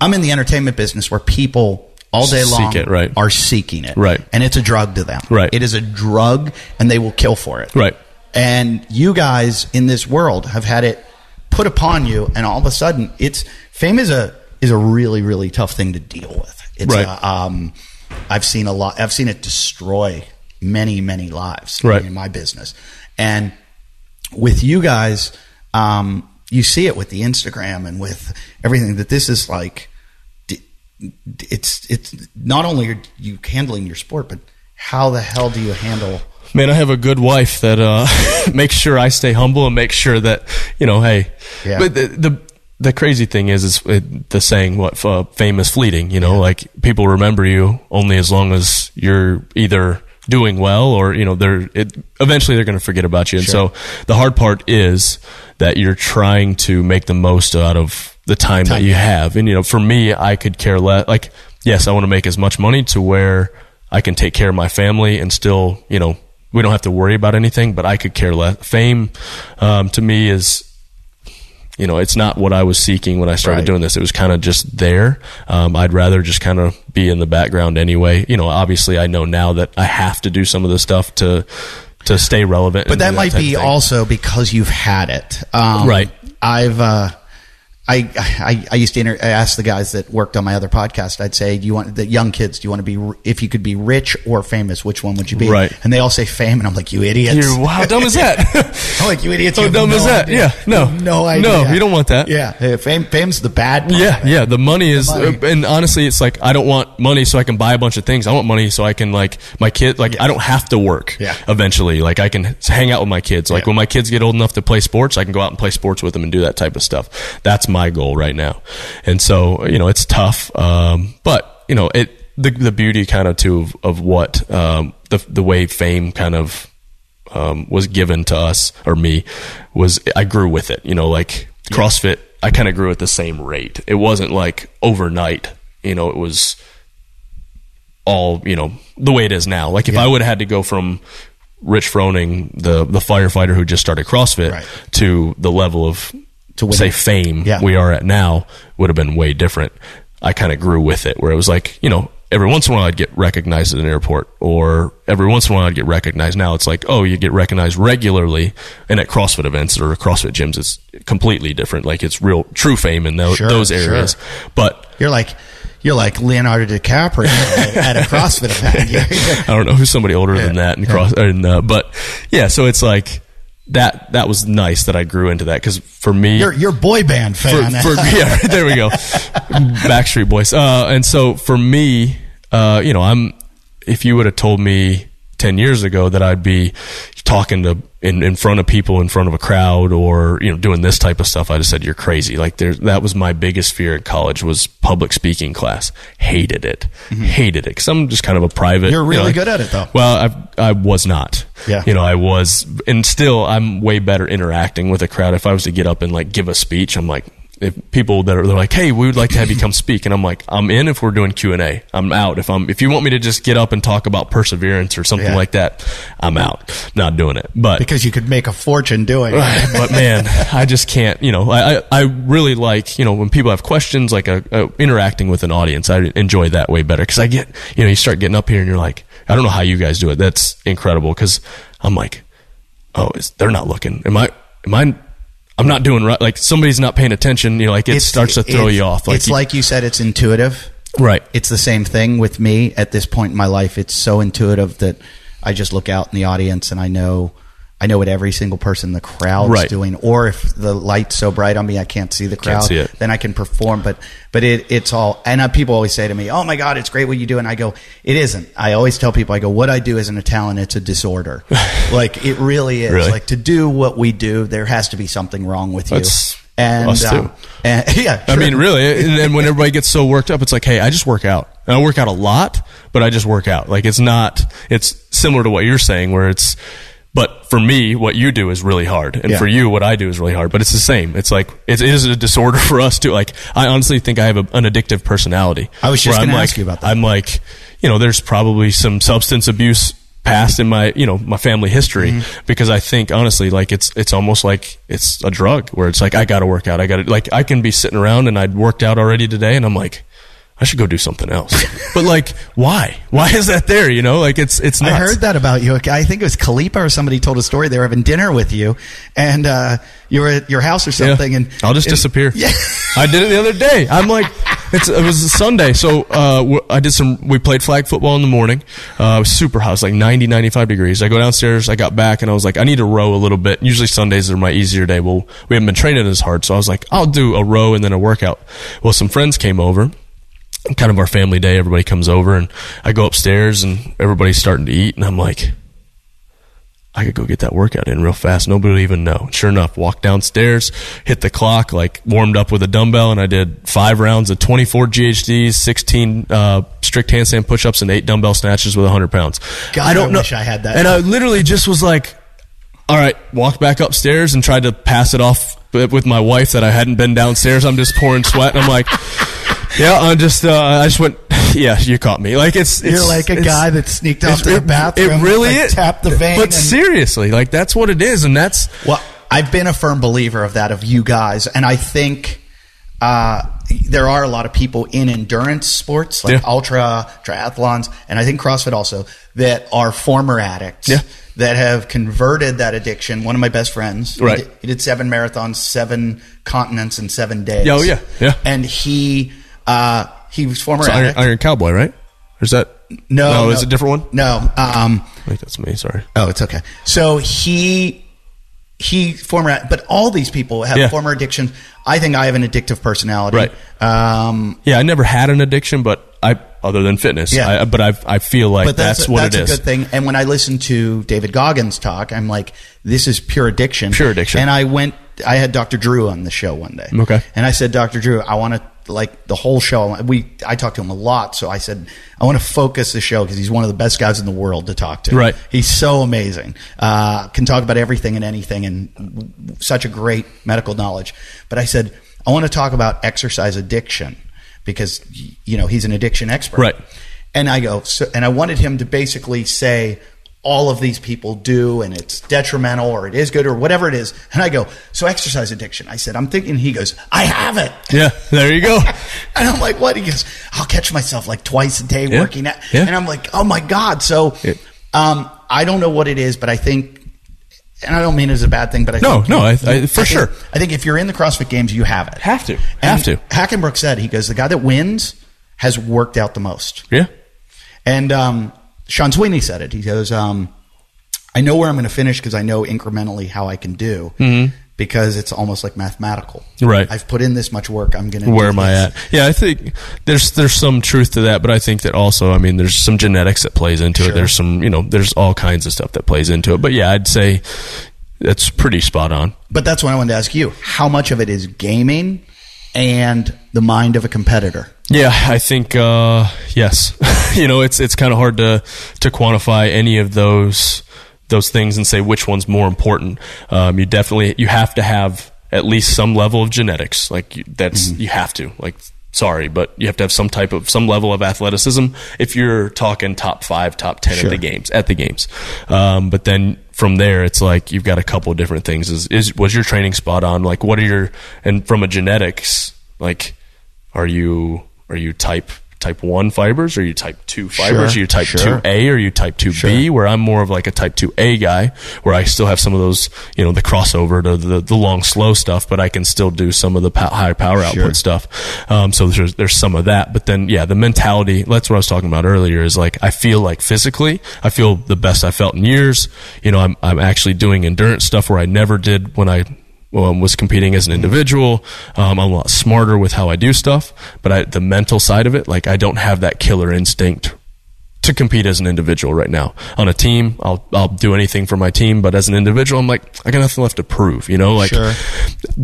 I'm in the entertainment business where people all day long are seeking it. Right. And it's a drug to them. Right. It is a drug, and they will kill for it. Right. And you guys in this world have had it put upon you, and all of a sudden, fame is a really, really tough thing to deal with. It's right. I've seen it destroy many, many lives in my business. And with you guys, you see it with the Instagram and with everything, that this is like, it's not only are you handling your sport, but how the hell do you handle? Man, I have a good wife that makes sure I stay humble and makes sure that, hey. Yeah. But the crazy thing is the saying, fame is fleeting, like people remember you only as long as you're either doing well or, eventually they're going to forget about you. And so the hard part is that you're trying to make the most out of the time that you have. And, for me, I could care less. Like, yes, I want to make as much money to where I can take care of my family and still, we don't have to worry about anything, but I could care less. Fame, to me is, it's not what I was seeking when I started doing this. It was kind of just there. I'd rather just kind of be in the background anyway. Obviously I know now that I have to do some of this stuff to stay relevant. But that might be also because you've had it. Right. I used to ask the guys that worked on my other podcast. I'd say, do you want the young kids? Do you want to be, if you could be rich or famous, which one would you be? Right. And they all say fame, and I'm like, you idiots! How dumb is that? I'm like, you idiots! How dumb is that? Idea. Yeah, no idea. No, you don't want that. Yeah, fame's the bad part. Yeah. The money is, and honestly, it's like I don't want money so I can buy a bunch of things. I want money so I can my kid. I don't have to work. Yeah. Eventually, I can hang out with my kids. When my kids get old enough to play sports, I can go out and play sports with them and do that type of stuff. That's my goal right now. And so, it's tough. But, the beauty kind of too of what, the way fame kind of, was given to us or me was I grew with it, CrossFit, I kind of grew at the same rate. It wasn't like overnight, it was all, the way it is now. If I would have had to go from Rich Froning, the firefighter who just started CrossFit to the level of, say fame we are at now, would have been way different. I kind of grew with it, where it was every once in a while I'd get recognized at an airport, or every once in a while I'd get recognized. Now it's like, you get recognized regularly, and at CrossFit events or CrossFit gyms, it's completely different. It's real true fame in those areas. Sure. But you're like Leonardo DiCaprio at a CrossFit event. I don't know who's somebody older than that but yeah, so it's like that was nice that I grew into that, because for me, you're boy band fan. Yeah, there we go, Backstreet Boys. And so for me, if you would have told me 10 years ago that I'd be talking to in front of people, in front of a crowd, or doing this type of stuff, I'd have said you're crazy. That was my biggest fear in college, was public speaking class. Hated it, because I'm just kind of a private. You're really good at it though. Well, I was not. Yeah. I was, and still I'm way better interacting with a crowd. If I was to get up and give a speech, I'm like, if people they're like, hey, we would like to have you come speak, and I'm like, I'm in if we're doing Q&A. I'm out if you want me to just get up and talk about perseverance or something like that, I'm out. Not doing it. But because you could make a fortune doing it. But man, I just can't. I really like when people have questions, interacting with an audience. I enjoy that way better, because I get you start getting up here and you're like, I don't know how you guys do it. That's incredible, because I'm like, they're not looking. I'm I'm not doing right. Like somebody's not paying attention. You know, like it starts to throw you off. Like it's like you said, it's intuitive. Right. It's the same thing with me at this point in my life. It's so intuitive that I just look out in the audience and I know what every single person in the crowd's doing. Or if the light's so bright on me, I can't see the crowd, then I can perform. But it's all, and people always say to me, oh my God, it's great what you do. And I go, it isn't. I always tell people, I go, what I do isn't a talent, it's a disorder. Like it really is. Like to do what we do, there has to be something wrong with you. And, us too. Yeah, sure. I mean, really. And then when everybody gets so worked up, it's like, hey, I just work out. And I work out a lot, but I just work out. Like it's similar to what you're saying where but for me, what you do is really hard. And for you, what I do is really hard. But it's the same. It's like, it is a disorder for us too. Like, I honestly think I have an addictive personality. I was just going to ask you about that. I'm like, there's probably some substance abuse past in my, my family history because I think honestly, like it's almost like it's a drug where it's like, I got to work out. I can be sitting around and I'd worked out already today and I'm like, I should go do something else. But like, why? Why is that there? Like it's nuts. I heard that about you. I think it was Khalifa or somebody told a story. They were having dinner with you and you were at your house or something. And I'll just disappear. Yeah. I did it the other day. I'm like, it was a Sunday. So, we played flag football in the morning. It was super hot. It was like 90, 95 degrees. I go downstairs. I got back and I was like, I need to row a little bit. Usually Sundays are my easier day. Well, we haven't been training as hard. So I was like, I'll do a row and then a workout. Well, some friends came over. Kind of our family day, everybody comes over and I go upstairs and everybody's starting to eat and I'm like, I could go get that workout in real fast. Nobody will even know. Sure enough, walked downstairs, hit the clock, like warmed up with a dumbbell and I did 5 rounds of 24 GHDs, 16 strict handstand push-ups and 8 dumbbell snatches with 100 pounds. God, I wish I had that. And I literally just was like, all right, walked back upstairs and tried to pass it off with my wife that I hadn't been downstairs. I'm just pouring sweat and I'm like, yeah, I just went, yeah, you caught me. Like you're like a guy that sneaked out to the bathroom. It really is. Tapped the vein. But seriously, like that's what it is. And that's. Well, I've been a firm believer of that, of you guys. And I think there are a lot of people in endurance sports, like ultra, triathlons, and I think CrossFit also, that are former addicts. Yeah. That have converted that addiction. One of my best friends, he did 7 marathons, 7 continents in 7 days. Oh yeah. And he was former addict. Iron Cowboy, right? Or is that no? Is it a different one? No. Wait, that's me. Sorry. Oh, it's okay. So he former, but all these people have former addictions. I think I have an addictive personality. Right. I never had an addiction, but other than fitness. Yeah. But I feel like that's what it is. That's a good thing. And when I listen to David Goggins talk, I'm like, this is pure addiction. Pure addiction. And I had Dr. Drew on the show one day. Okay. And I said, Dr. Drew, I want to, like the whole show, I talked to him a lot. So I said, I want to focus the show because he's one of the best guys in the world to talk to. Right. He's so amazing. Can talk about everything and anything and such a great medical knowledge. But I said, I want to talk about exercise addiction because, he's an addiction expert. Right. And I go, and I wanted him to basically say, all of these people do, and it's detrimental, or it is good, or whatever it is. And I go, so exercise addiction. I said, I'm thinking. He goes, I have it. Yeah, there you go. And I'm like, what? He goes, I'll catch myself like twice a day working out. Yeah. And I'm like, oh my God. So I don't know what it is, but I think, and I don't mean it as a bad thing, but I think for sure. I think if you're in the CrossFit Games, you have it. Have to. Hackenbrook said, he goes, the guy that wins has worked out the most. Yeah. And Sean Sweeney said it. He goes, I know where I'm going to finish because I know incrementally how I can do because it's almost like mathematical. Right. I've put in this much work. I'm going to Where am I at? Yeah, I think there's some truth to that, but I think that also, there's some genetics that plays into it. There's some, there's all kinds of stuff that plays into it. But yeah, I'd say that's pretty spot on. But that's what I wanted to ask you. How much of it is gaming and the mind of a competitor? Yeah, I think yes. It's kind of hard to quantify any of those things and say which one's more important. You have to have at least some level of genetics. Like you have to. Like, sorry, but you have to have some level of athleticism if you're talking top 5, top 10 at the games. But then from there, it's like you've got a couple of different things. Was your training spot on? Like, what are and from a genetics, like, are you type type 1 fibers? Are you type 2 fibers? Sure, Are you type sure. 2A? Or are you type 2B? Sure. Where I'm more of like a type 2A guy, where I still have some of those, you know, the crossover to the long, slow stuff, but I can still do some of the high power output stuff. So there's some of that. But then, yeah, the mentality, that's what I was talking about earlier, is like, I feel like physically, I feel the best I felt in years. You know, I'm actually doing endurance stuff where I never did when I was competing as an individual. I'm a lot smarter with how I do stuff, but the mental side of it, like, I don't have that killer instinct to compete as an individual right now. On a team, I'll do anything for my team, but as an individual, I'm like, I got nothing left to prove, you know, like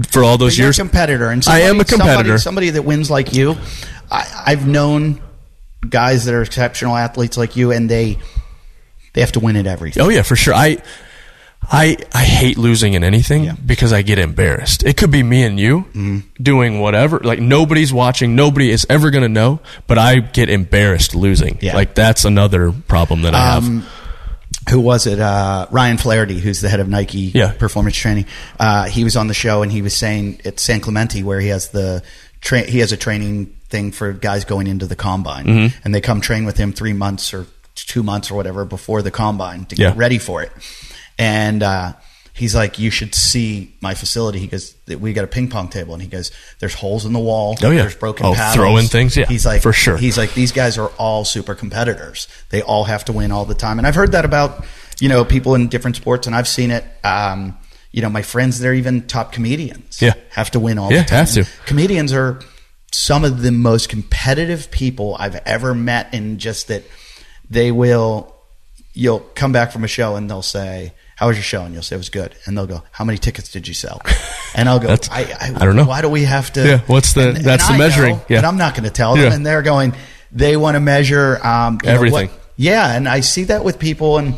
for all those years. You're a competitor, and I am a competitor. Somebody that wins like you. I've known guys that are exceptional athletes like you, and they have to win at everything. Oh yeah, for sure. I hate losing in anything because I get embarrassed. It could be me and you doing whatever. Like, nobody's watching. Nobody is ever going to know, but I get embarrassed losing. Yeah. Like, that's another problem that I have. Who was it? Ryan Flaherty, who's the head of Nike performance training. He was on the show, and he was saying at San Clemente, where he has he has a training thing for guys going into the combine, and they come train with him 3 months or 2 months or whatever before the combine to get ready for it. And he's like, you should see my facility. He goes, we got a ping pong table, and he goes, there's holes in the wall. Oh yeah, there's broken paddles. Throwing things. Yeah, he's like, for sure. He's like, these guys are all super competitors. They all have to win all the time. And I've heard that about, you know, people in different sports, and I've seen it. You know, my friends, they're even top comedians. Have to win all the time. Have to. Comedians are some of the most competitive people I've ever met, in just that you'll come back from a show and they'll say, how was your show? And you'll say, it was good. And they'll go, how many tickets did you sell? And I'll go, I don't know. Why do we have to? Yeah, that's the measuring. But I'm not going to tell them. And they're going, they want to measure everything. And I see that with people, and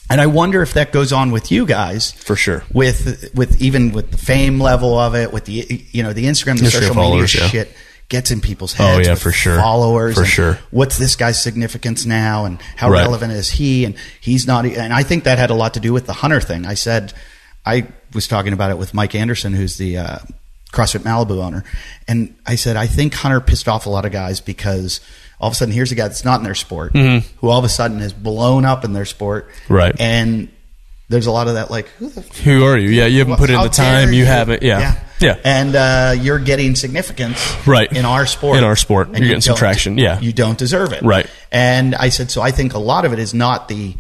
I wonder if that goes on with you guys. For sure. With even with the fame level of it, with the the Instagram, the social media shit gets in people's heads. Oh yeah, for sure. Followers, for sure. What's this guy's significance now, and how relevant is he? And he's not. And I think that had a lot to do with the Hunter thing. I was talking about it with Mike Anderson, who's the CrossFit Malibu owner, and I said, I think Hunter pissed off a lot of guys because all of a sudden here's a guy that's not in their sport, who all of a sudden has blown up in their sport, right? And there's a lot of that, like, who are you? Yeah, you haven't put in the time. You haven't. Yeah. And you're getting significance, in our sport. In our sport, and you're getting some traction. Yeah, you don't deserve it, right? And I said, so I think a lot of it is not the,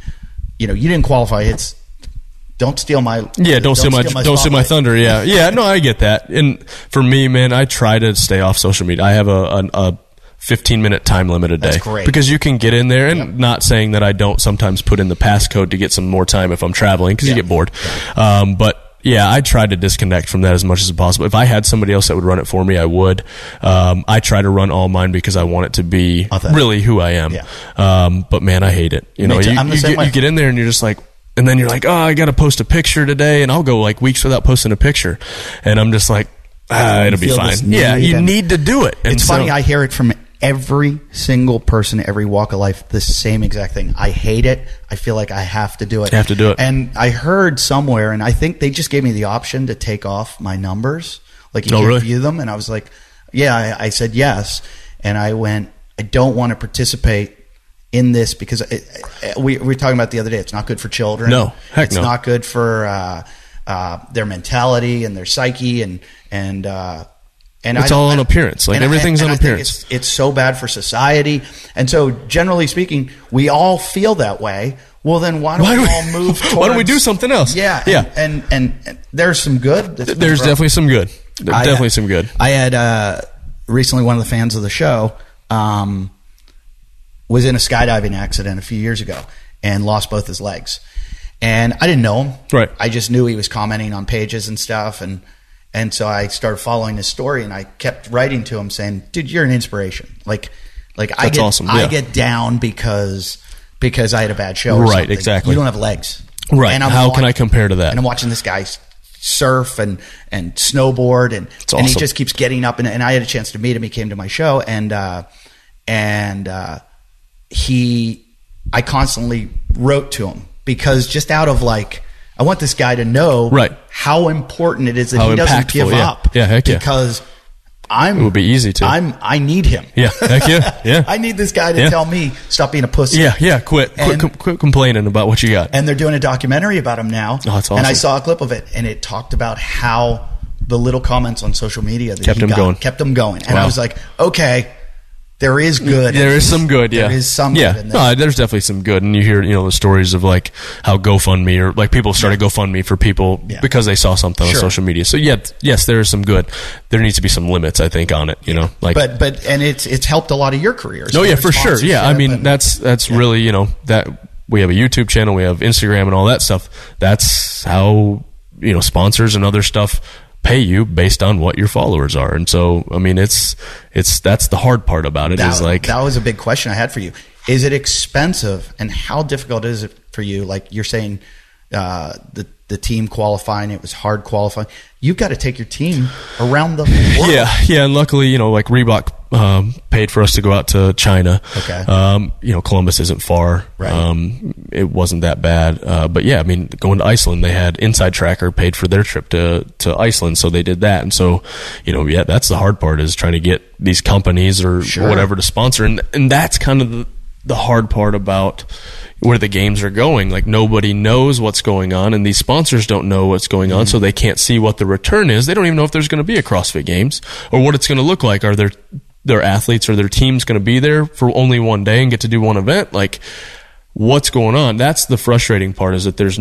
you didn't qualify. It's don't steal my don't steal my thunder. Yeah. No, I get that. And for me, man, I try to stay off social media. I have a 15-minute time limit a day. That's great. Because you can get in there, and not saying that I don't sometimes put in the passcode to get some more time if I'm traveling, because you get bored. But yeah, I try to disconnect from that as much as possible. If I had somebody else that would run it for me, I would. I try to run all mine because I want it to be really who I am. But man, I hate it. You get in there and you're just like, and then you're like, oh, I got to post a picture today, and I'll go like weeks without posting a picture, and I'm just like, it'll be fine. Yeah, you need to do it. And it's funny, I hear it from every single person, every walk of life, the same exact thing. I hate it. I feel like I have to do it. And I heard somewhere, and I think they just gave me the option to take off my numbers. Like, you can view them. And I was like, yeah, I said yes. And I went, I don't want to participate in this because we were talking about the other day. It's not good for children. No, heck no. It's not good for their mentality and their psyche and it's all on appearance. Like, everything's on appearance. It's so bad for society. And so, generally speaking, we all feel that way. Well, then why don't we all move towards... Why don't we do something else? Yeah. And there's some good. There's definitely some good. Definitely some good. I had recently, one of the fans of the show was in a skydiving accident a few years ago and lost both his legs. And I didn't know him. Right. I just knew he was commenting on pages and stuff. And so I started following his story, and I kept writing to him saying, dude, you're an inspiration. Like that's awesome. Yeah. I get down because I had a bad show or right, something. Exactly. You don't have legs. Right. And how can I compare to that? And I'm watching this guy surf and snowboard, and he just keeps getting up. And I had a chance to meet him. He came to my show, and I constantly wrote to him because just out of like, I want this guy to know how important it is that he doesn't give up. Yeah, heck yeah. Because it would be easy to. I need him. Yeah, heck yeah, yeah. I need this guy to tell me, stop being a pussy. Yeah. Quit complaining about what you got. And they're doing a documentary about him now. Oh, that's awesome. And I saw a clip of it, and it talked about how the little comments on social media that kept him going. And I was like, okay, there is good. There is some good, yeah. There is some good in there. No, there's definitely some good. And you hear, the stories of like how GoFundMe or like people started GoFundMe for people because they saw something on social media. So yes, there is some good. There needs to be some limits, I think, on it, like. But it's helped a lot of your careers. Oh yeah, for sure. Yeah. I mean, that's really, that we have a YouTube channel, we have Instagram and all that stuff. That's how, sponsors and other stuff pay you based on what your followers are. And so, I mean, that's the hard part about it. That was a big question I had for you. Is it expensive, and how difficult is it for you? Like you're saying, the team qualifying, it was hard qualifying. You've got to take your team around the world. Yeah. And luckily, like Reebok paid for us to go out to China. Okay. Columbus isn't far. Right. It wasn't that bad. But yeah, I mean, going to Iceland, they had Inside Tracker paid for their trip to Iceland, so they did that. And so, that's the hard part, is trying to get these companies or whatever to sponsor. And that's kind of the hard part about where the games are going. Like, nobody knows what's going on, and these sponsors don't know what's going on, so they can't see what the return is. They don't even know if there's going to be a CrossFit Games or what it's going to look like. Are their athletes or their teams going to be there for only one day and get to do one event? Like, what's going on? That's the frustrating part, is that there's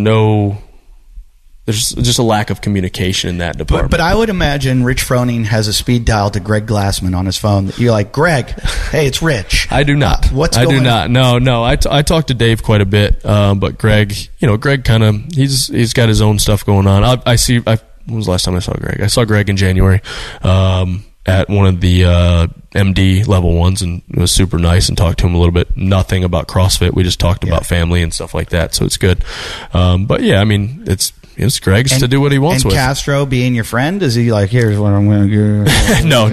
just a lack of communication in that department. But I would imagine Rich Froning has a speed dial to Greg Glassman on his phone. You're like, Greg, hey, it's Rich. I do not. I do not. No. I talk to Dave quite a bit, but Greg, Greg kind of, he's got his own stuff going on. When was the last time I saw Greg? I saw Greg in January at one of the MD level ones, and it was super nice, and talked to him a little bit. Nothing about CrossFit. We just talked about family and stuff like that, so it's good. But yeah, I mean, it's Greg's to do what he wants with. And Castro being your friend, is he like, here's what I'm going to do? No,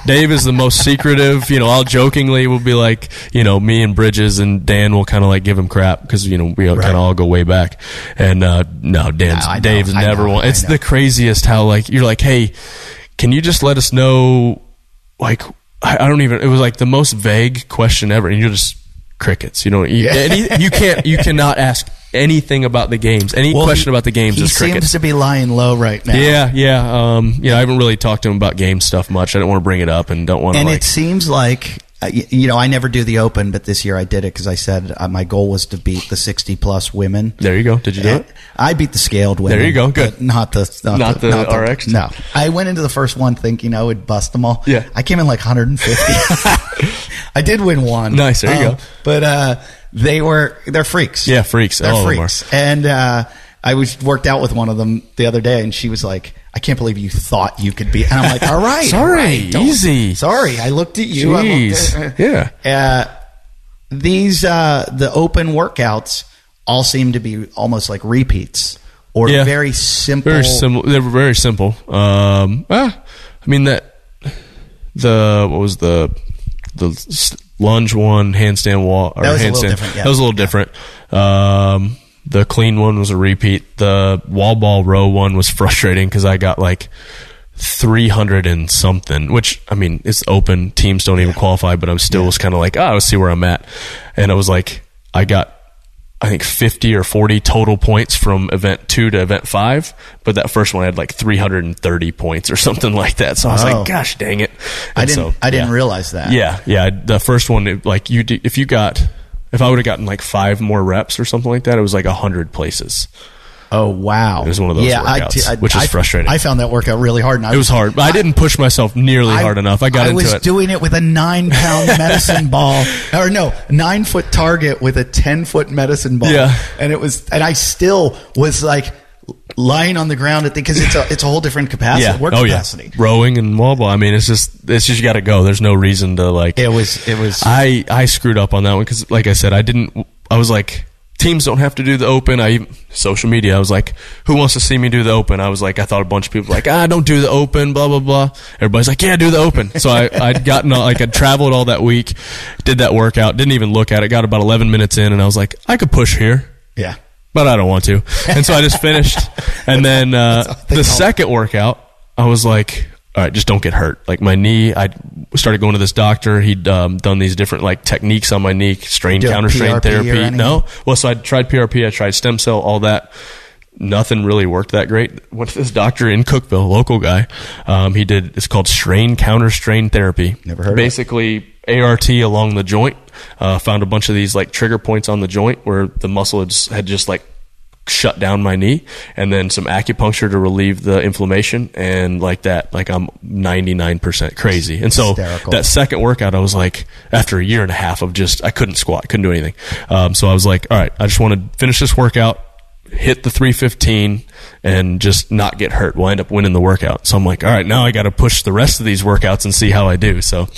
Dave is the most secretive. I'll jokingly will be like, me and Bridges and Dan will kind of like give him crap because, we kind of all go way back. And no, Dave's never one. It's the craziest how like, you're like, hey, can you just let us know, like, I don't even, it was like the most vague question ever, and you're just crickets. You cannot ask anything about the games. Any question about the games is crickets. He seems to be lying low right now. Yeah. I haven't really talked to him about game stuff much. I don't want to bring it up and don't want to. And it seems like, I never do the Open, but this year I did it because I said my goal was to beat the 60-plus women. There you go. Did you do it? I beat the scaled women. There you go. Good. Not the RX? No. I went into the first one thinking I would bust them all. Yeah. I came in like 150. I did win one. Nice. There you go. But they're freaks. Yeah, freaks. They're freaks. And I worked out with one of them the other day, and she was like, I can't believe you thought you could be. And I'm like, all right. Sorry. Easy. Sorry. I looked at you. Jeez. Yeah. The Open workouts all seem to be almost like repeats or very simple. Very simple. They were very simple. I mean, what was the lunge one, handstand wall, or that was handstand? A little different. Yeah. That was a little different. The clean one was a repeat. The wall ball row one was frustrating because I got like 300 and something, which, I mean, it's open. Teams don't even qualify, but I still was kind of like, let's see where I'm at. And I was like, I got, I think 50 or 40 total points from event 2 to event 5, but that first one had like 330 points or something like that. So I was like, gosh dang it. I didn't realize that. Yeah. The first one, if I would have gotten like 5 more reps or something like that, it was like 100 places. Oh, wow. It was one of those workouts, which is frustrating. I found that workout really hard. It was hard. But I didn't push myself nearly hard enough. I was doing it with a 9-pound medicine ball. Or no, 9-foot target with a 10-foot medicine ball. Yeah. And I still was like lying on the ground because it's a whole different capacity, work capacity. Yeah. Rowing and wall ball. I mean, it's just you got to go. There's no reason to like. It was. I screwed up on that one because, like I said, I was like, teams don't have to do the Open. Social media, I was like, who wants to see me do the Open? I was like, I thought a bunch of people were like, don't do the Open, blah, blah, blah. Everybody's like, yeah, do the Open. So I'd gotten, I'd traveled all that week, did that workout, didn't even look at it, got about 11 minutes in, and I was like, I could push here. Yeah. But I don't want to. And so I just finished. And then the second workout, I was like, all right, just don't get hurt. Like my knee, I started going to this doctor. He'd done these different like techniques on my knee, strain, counter strain therapy. No. Well, so I tried PRP, I tried stem cell, all that. Nothing really worked that great. Went to this doctor in Cookeville, local guy. He did, it's called strain, counter strain therapy. Never heard Basically, of it. ART along the joint. Found a bunch of these like trigger points on the joint where the muscle had just like shut down my knee, and then some acupuncture to relieve the inflammation, and like that, like I'm 99% crazy. And so that second workout, I was like, after a year and a half of just, I couldn't squat, couldn't do anything. So I was like, all right, I just want to finish this workout, hit the 315 and just not get hurt. We'll end up winning the workout. So I'm like, all right, now I got to push the rest of these workouts and see how I do. So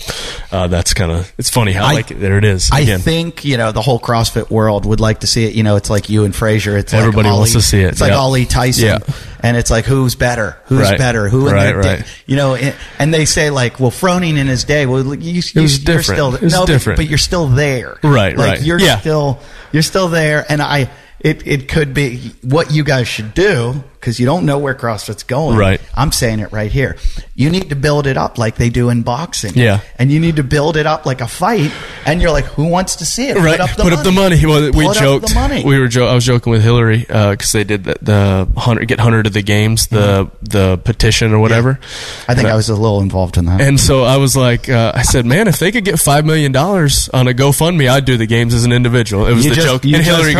that's kind of, it's funny how there it is. Again. I think, the whole CrossFit world would like to see it. It's like you and Frazier. It's everybody like wants to see it. It's like Ali Tyson. Yeah. And it's like, who's better? Who's better? Who in their day? And they say like, well, Froning in his day, well, you're still different. But you're still there. Right, like, You're still there. And it could be what you guys should do, because you don't know where CrossFit's going. Right. I'm saying it right here. You need to build it up like they do in boxing. Yeah. And you need to build it up like a fight. And you're like, who wants to see it? Right. Put up the money. Well, we joked. I was joking with Hillary because they did the get Hunter to the games, the petition or whatever. Yeah. I think I was a little involved in that. And so I was like, I said, man, if they could get $5 million on a GoFundMe, I'd do the games as an individual. It was the joke. And Hillary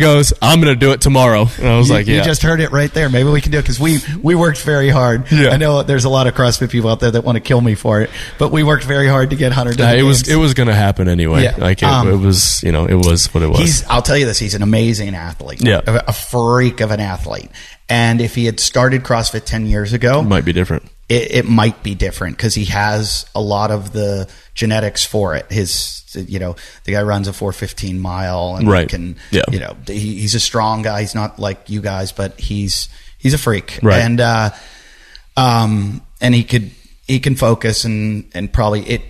goes, I'm going to do it tomorrow. And I was like, yeah. You just heard it right there. Maybe we can do it, because we worked very hard. Yeah. I know there's a lot of CrossFit people out there that want to kill me for it, but we worked very hard to get Hunter to the games. It was going to happen anyway. Yeah. Like it was, it was what it was. I'll tell you this, he's an amazing athlete. Yeah. A freak of an athlete. And if he had started CrossFit 10 years ago, it might be different. It might be different, because he has a lot of the genetics for it. The guy runs a 4:15 mile, and he's a strong guy. He's not like you guys, but he's a freak. Right. And he can focus, and probably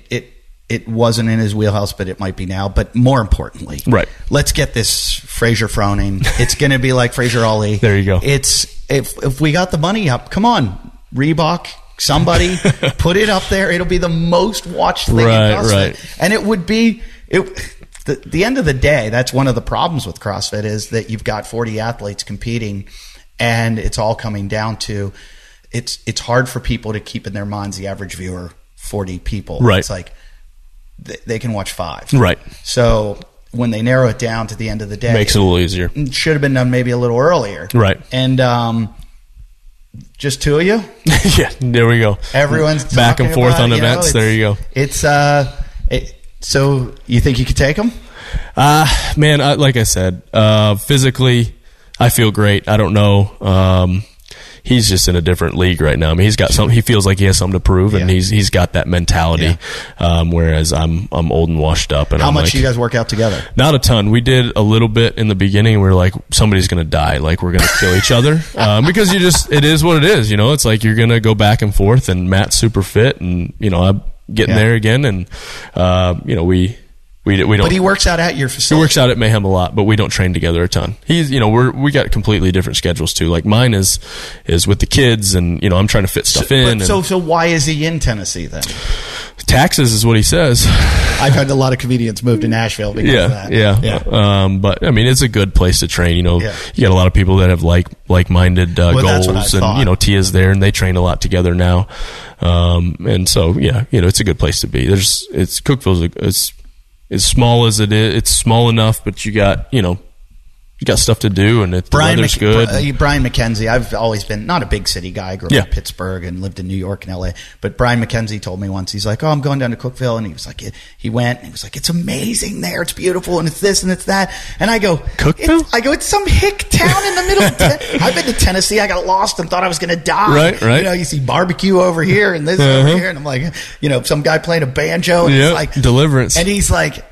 it wasn't in his wheelhouse, but it might be now. But more importantly, right. Let's get this Frazier Froning. It's going to be like Frazier Ali. There you go. It's if we got the money up, come on, Reebok. Somebody put it up there. It'll be the most watched thing in CrossFit. Right. And it would be the end of the day. That's one of the problems with CrossFit, is that you've got 40 athletes competing, and it's all coming down to it's hard for people to keep in their minds the average viewer 40 people. Right. It's like they can watch 5. Right. So when they narrow it down to the end of the day, makes it a little easier. It should have been done maybe a little earlier. Right. And just 2 of you? Yeah, there we go. Everyone's back and forth on events. There you go. It's so you think you could take them? Man, like I said, physically, I feel great. I don't know. He's just in a different league right now. I mean, he's got something. He feels like he has something to prove, and he's got that mentality. Yeah. Whereas I'm old and washed up. And how much do you guys work out together? Not a ton. We did a little bit in the beginning. We were like, somebody's going to die. Like, we're going to kill each other because it is what it is. It's like you're going to go back and forth. And Matt's super fit, and I'm getting there again. And we don't. But he works out at your facility. He works out at Mayhem a lot, but we don't train together a ton. He's, we got completely different schedules too. Like mine is with the kids, and I'm trying to fit stuff in. So why is he in Tennessee then? Taxes is what he says. I've had a lot of comedians move to Nashville because of that. Yeah. But I mean, it's a good place to train. You got a lot of people that have like-minded goals, and Tia's there, and they train a lot together now. And so it's a good place to be. Cookeville's as small as it is, it's small enough, but you got stuff to do, and the weather's good. Brian McKenzie, I've always been not a big city guy. I grew up in Pittsburgh and lived in New York and LA. But Brian McKenzie told me once, he's like, "Oh, I'm going down to Cookeville," and he was like, he went, and he was like, "It's amazing there. It's beautiful, and it's this and it's that." And I go, Cookeville? It's some hick town in the middle of I've been to Tennessee. I got lost and thought I was going to die. Right. You see barbecue over here and this over here, and I'm like, some guy playing a banjo, and it's like Deliverance. And he's like,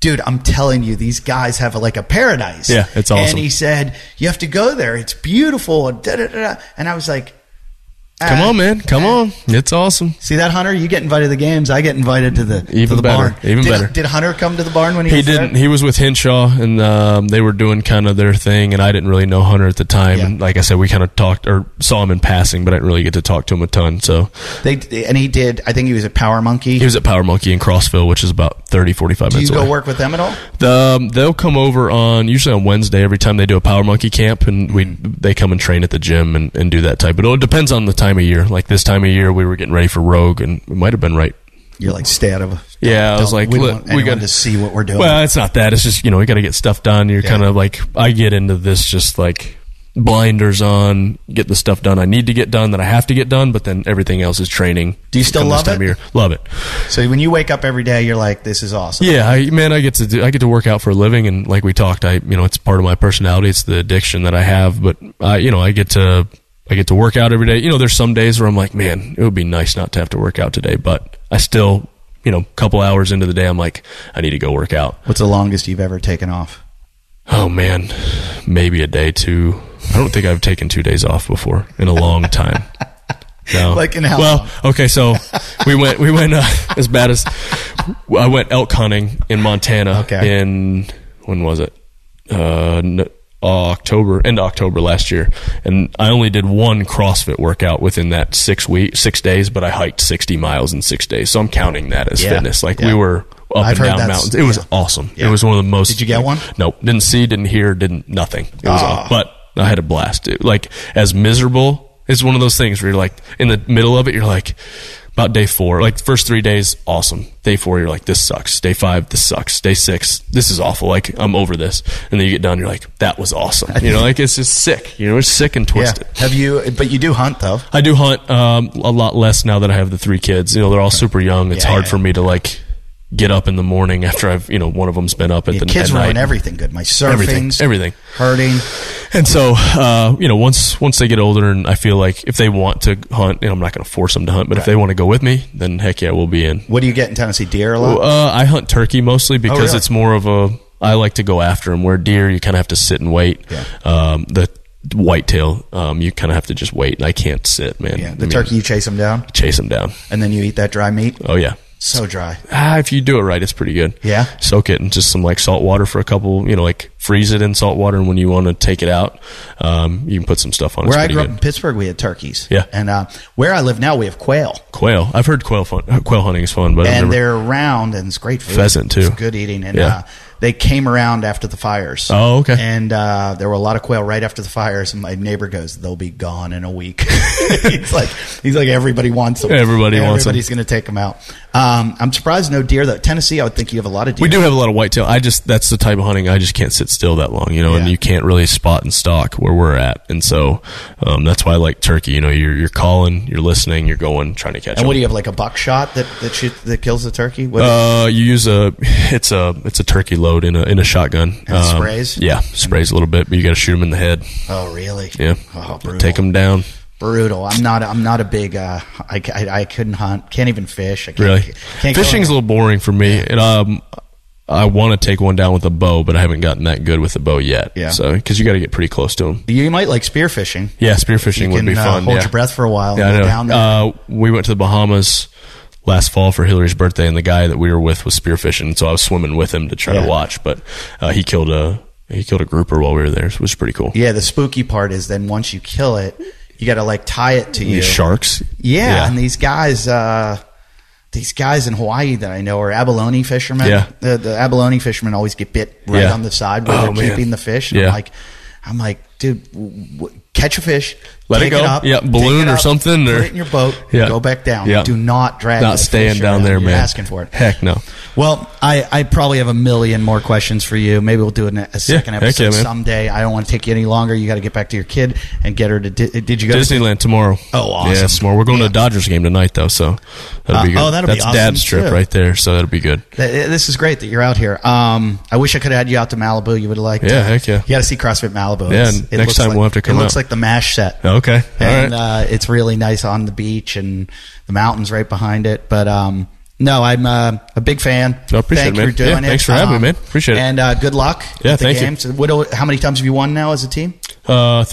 dude, I'm telling you, these guys have a paradise. Yeah, it's awesome. And he said, you have to go there. It's beautiful. And da, da, da, da. And I was like, Come on, man. Come on. It's awesome. See that, Hunter? You get invited to the games. I get invited to the barn. Even better. Did Hunter come to the barn when he was didn't. there? He was with Henshaw, and they were doing kind of their thing, and I didn't really know Hunter at the time. Yeah. And like I said, we kind of talked or saw him in passing, but I didn't really get to talk to him a ton. So he did. I think he was at Power Monkey. He was at Power Monkey in Crossville, which is about 30, 45 minutes away. Do you go work with them at all? They'll come over usually on Wednesday every time they do a Power Monkey camp, and they come and train at the gym and do that type. But it depends on the time of year. Like this time of year, we were getting ready for Rogue, and we might have been right. You're like, stay out of. I was like, we got to see what we're doing. Well, it's not that. It's just we got to get stuff done. You're kind of like, I get into this just like blinders on, get the stuff done I need to get done that I have to get done, but then everything else is training. Do you still love it? Love it. So when you wake up every day, you're like, this is awesome. Yeah, I get to work out for a living, and like we talked, it's part of my personality. It's the addiction that I have, but I get to work out every day. There's some days where I'm like, man, it would be nice not to have to work out today, but I still, a couple hours into the day, I'm like, I need to go work out. What's the longest you've ever taken off? Oh man, maybe a day, 2. I don't think I've taken 2 days off before in a long time. No. Like in how long? Okay, so we went as bad as I went elk hunting in Montana in, when was it? End of October last year, and I only did one CrossFit workout within that 6 days, but I hiked 60 miles in 6 days, so I'm counting that as fitness. Like we were up and down mountains. It was awesome. It was one of the most. Did you get one? Nope, didn't see, didn't hear, nothing. It was awesome. But I had a blast. Like as miserable, it's one of those things where you're like in the middle of it, you're like, about day 4, like the first 3 days, awesome. Day 4, you're like, this sucks. Day 5, this sucks. Day 6, this is awful. Like, I'm over this. And then you get done, you're like, that was awesome. Like it's just sick. It's sick and twisted. Yeah. But you do hunt though. I do hunt a lot less now that I have the 3 kids. They're all super young. It's hard for me to like get up in the morning after I've, one of them's been up at the kids at ruin night. everything good. My surfing, everything, hurting. And so, once they get older, and I feel like if they want to hunt, I'm not going to force them to hunt, but if they want to go with me, then heck yeah, we'll be in. What do you get in Tennessee? Deer a lot? I hunt turkey mostly because it's more of I like to go after them, where deer, you kind of have to sit and wait. Yeah. The whitetail, you kind of have to just wait, and I can't sit, man. Yeah. Turkey, you chase them down? Chase them down. And then you eat that dry meat? Oh, yeah. So dry. If you do it right, it's pretty good. Yeah. Soak it in just some like salt water for a couple, like freeze it in salt water, and when you want to take it out, you can put some stuff on it. Where I grew up in Pittsburgh, we had turkeys. Yeah. And where I live now, we have quail. Quail. I've heard quail hunting is fun, but they're round and it's great food. Pheasant too. It's good eating. And they came around after the fires. Oh, okay. And there were a lot of quail right after the fires, and my neighbor goes, they'll be gone in a week. he's like everybody wants them. Everybody's going to take them out. I'm surprised no deer though. Tennessee, I would think you have a lot of deer. We do have a lot of whitetail. That's the type of hunting I just can't sit still that long, and you can't really spot and stalk where we're at. And so that's why I like turkey. You're calling, you're listening, you're going, trying to catch them. And what do you have, like a buckshot that kills the turkey? You use it's a turkey load in a shotgun. And sprays? Yeah, sprays a little bit, but you got to shoot them in the head. Oh, really? Yeah. Oh, brutal. Take them down. Brutal. I'm not a big. I couldn't hunt. Can't even fish. Fishing's a little boring for me. Yeah. And I want to take one down with a bow, but I haven't gotten that good with the bow yet. Yeah. So because you got to get pretty close to them. You might like spearfishing. Yeah, spearfishing would be fun. Hold your breath for a while. Yeah, and go down there. We went to the Bahamas last fall for Hillary's birthday, and the guy that we were with was spearfishing, so I was swimming with him to try to watch. But he killed a grouper while we were there, so it was pretty cool. Yeah, the spooky part is then once you kill it, you got to like tie it to you. These sharks. Yeah, and these guys in Hawaii that I know are abalone fishermen. Yeah. The abalone fishermen always get bit right on the side where they're keeping the fish. And I'm like, dude, catch a fish, let it go. Balloon or something, put it in your boat, go back down. Do not drag. Not staying down there, man. You're asking for it. Heck no. Well, I probably have a million more questions for you. Maybe we'll do a second episode someday. I don't want to take you any longer. You got to get back to your kid and get her to. Did you go Disneyland tomorrow? Oh, awesome! Yeah, tomorrow. We're going to a Dodgers game tonight, though, so that'll be good. Oh, that'll be awesome. That's Dad's trip right there, so that'll be good. This is great that you're out here. I wish I could have had you out to Malibu. You would have liked. Yeah, heck yeah. You got to see CrossFit Malibu. Yeah, next time we'll have to come out. It looks like the MASH set. Okay, and it's really nice on the beach and the mountains right behind it. But no, I'm a big fan. I appreciate it, man. Thank you for doing it. Thanks for having me, man. Appreciate it. And good luck. Yeah, with the thank games. you. How many times have you won now as a team? 3.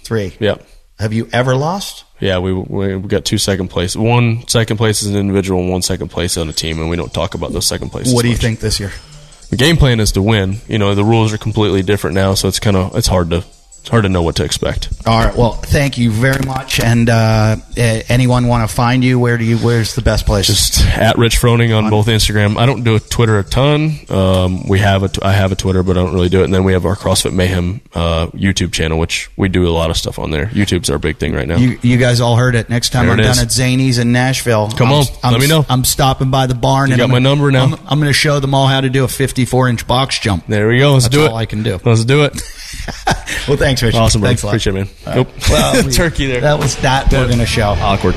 3. Yeah. Have you ever lost? Yeah, we got 2 second place. 1 second place as an individual and 1 second place on a team, and we don't talk about those second places. What do you think this year? The game plan is to win. You know, the rules are completely different now, so it's hard to know what to expect. All right. Well, thank you very much. And anyone want to find you? Where's the best place? Just at Rich Froning on both Instagram. I don't do a Twitter a ton. I have a Twitter, but I don't really do it. And then we have our CrossFit Mayhem YouTube channel, which we do a lot of stuff on there. YouTube's our big thing right now. You guys all heard it. Next time I'm done at Zany's in Nashville, come on, let me know. I'm stopping by the barn. You got my number now. I'm going to show them all how to do a 54-inch box jump. There we go. Let's do it. That's all I can do. Let's do it. Well, thanks, Rich. Awesome, bro. Thanks a lot. Appreciate it, man. Well, turkey there. That was that we're going to show. Awkward.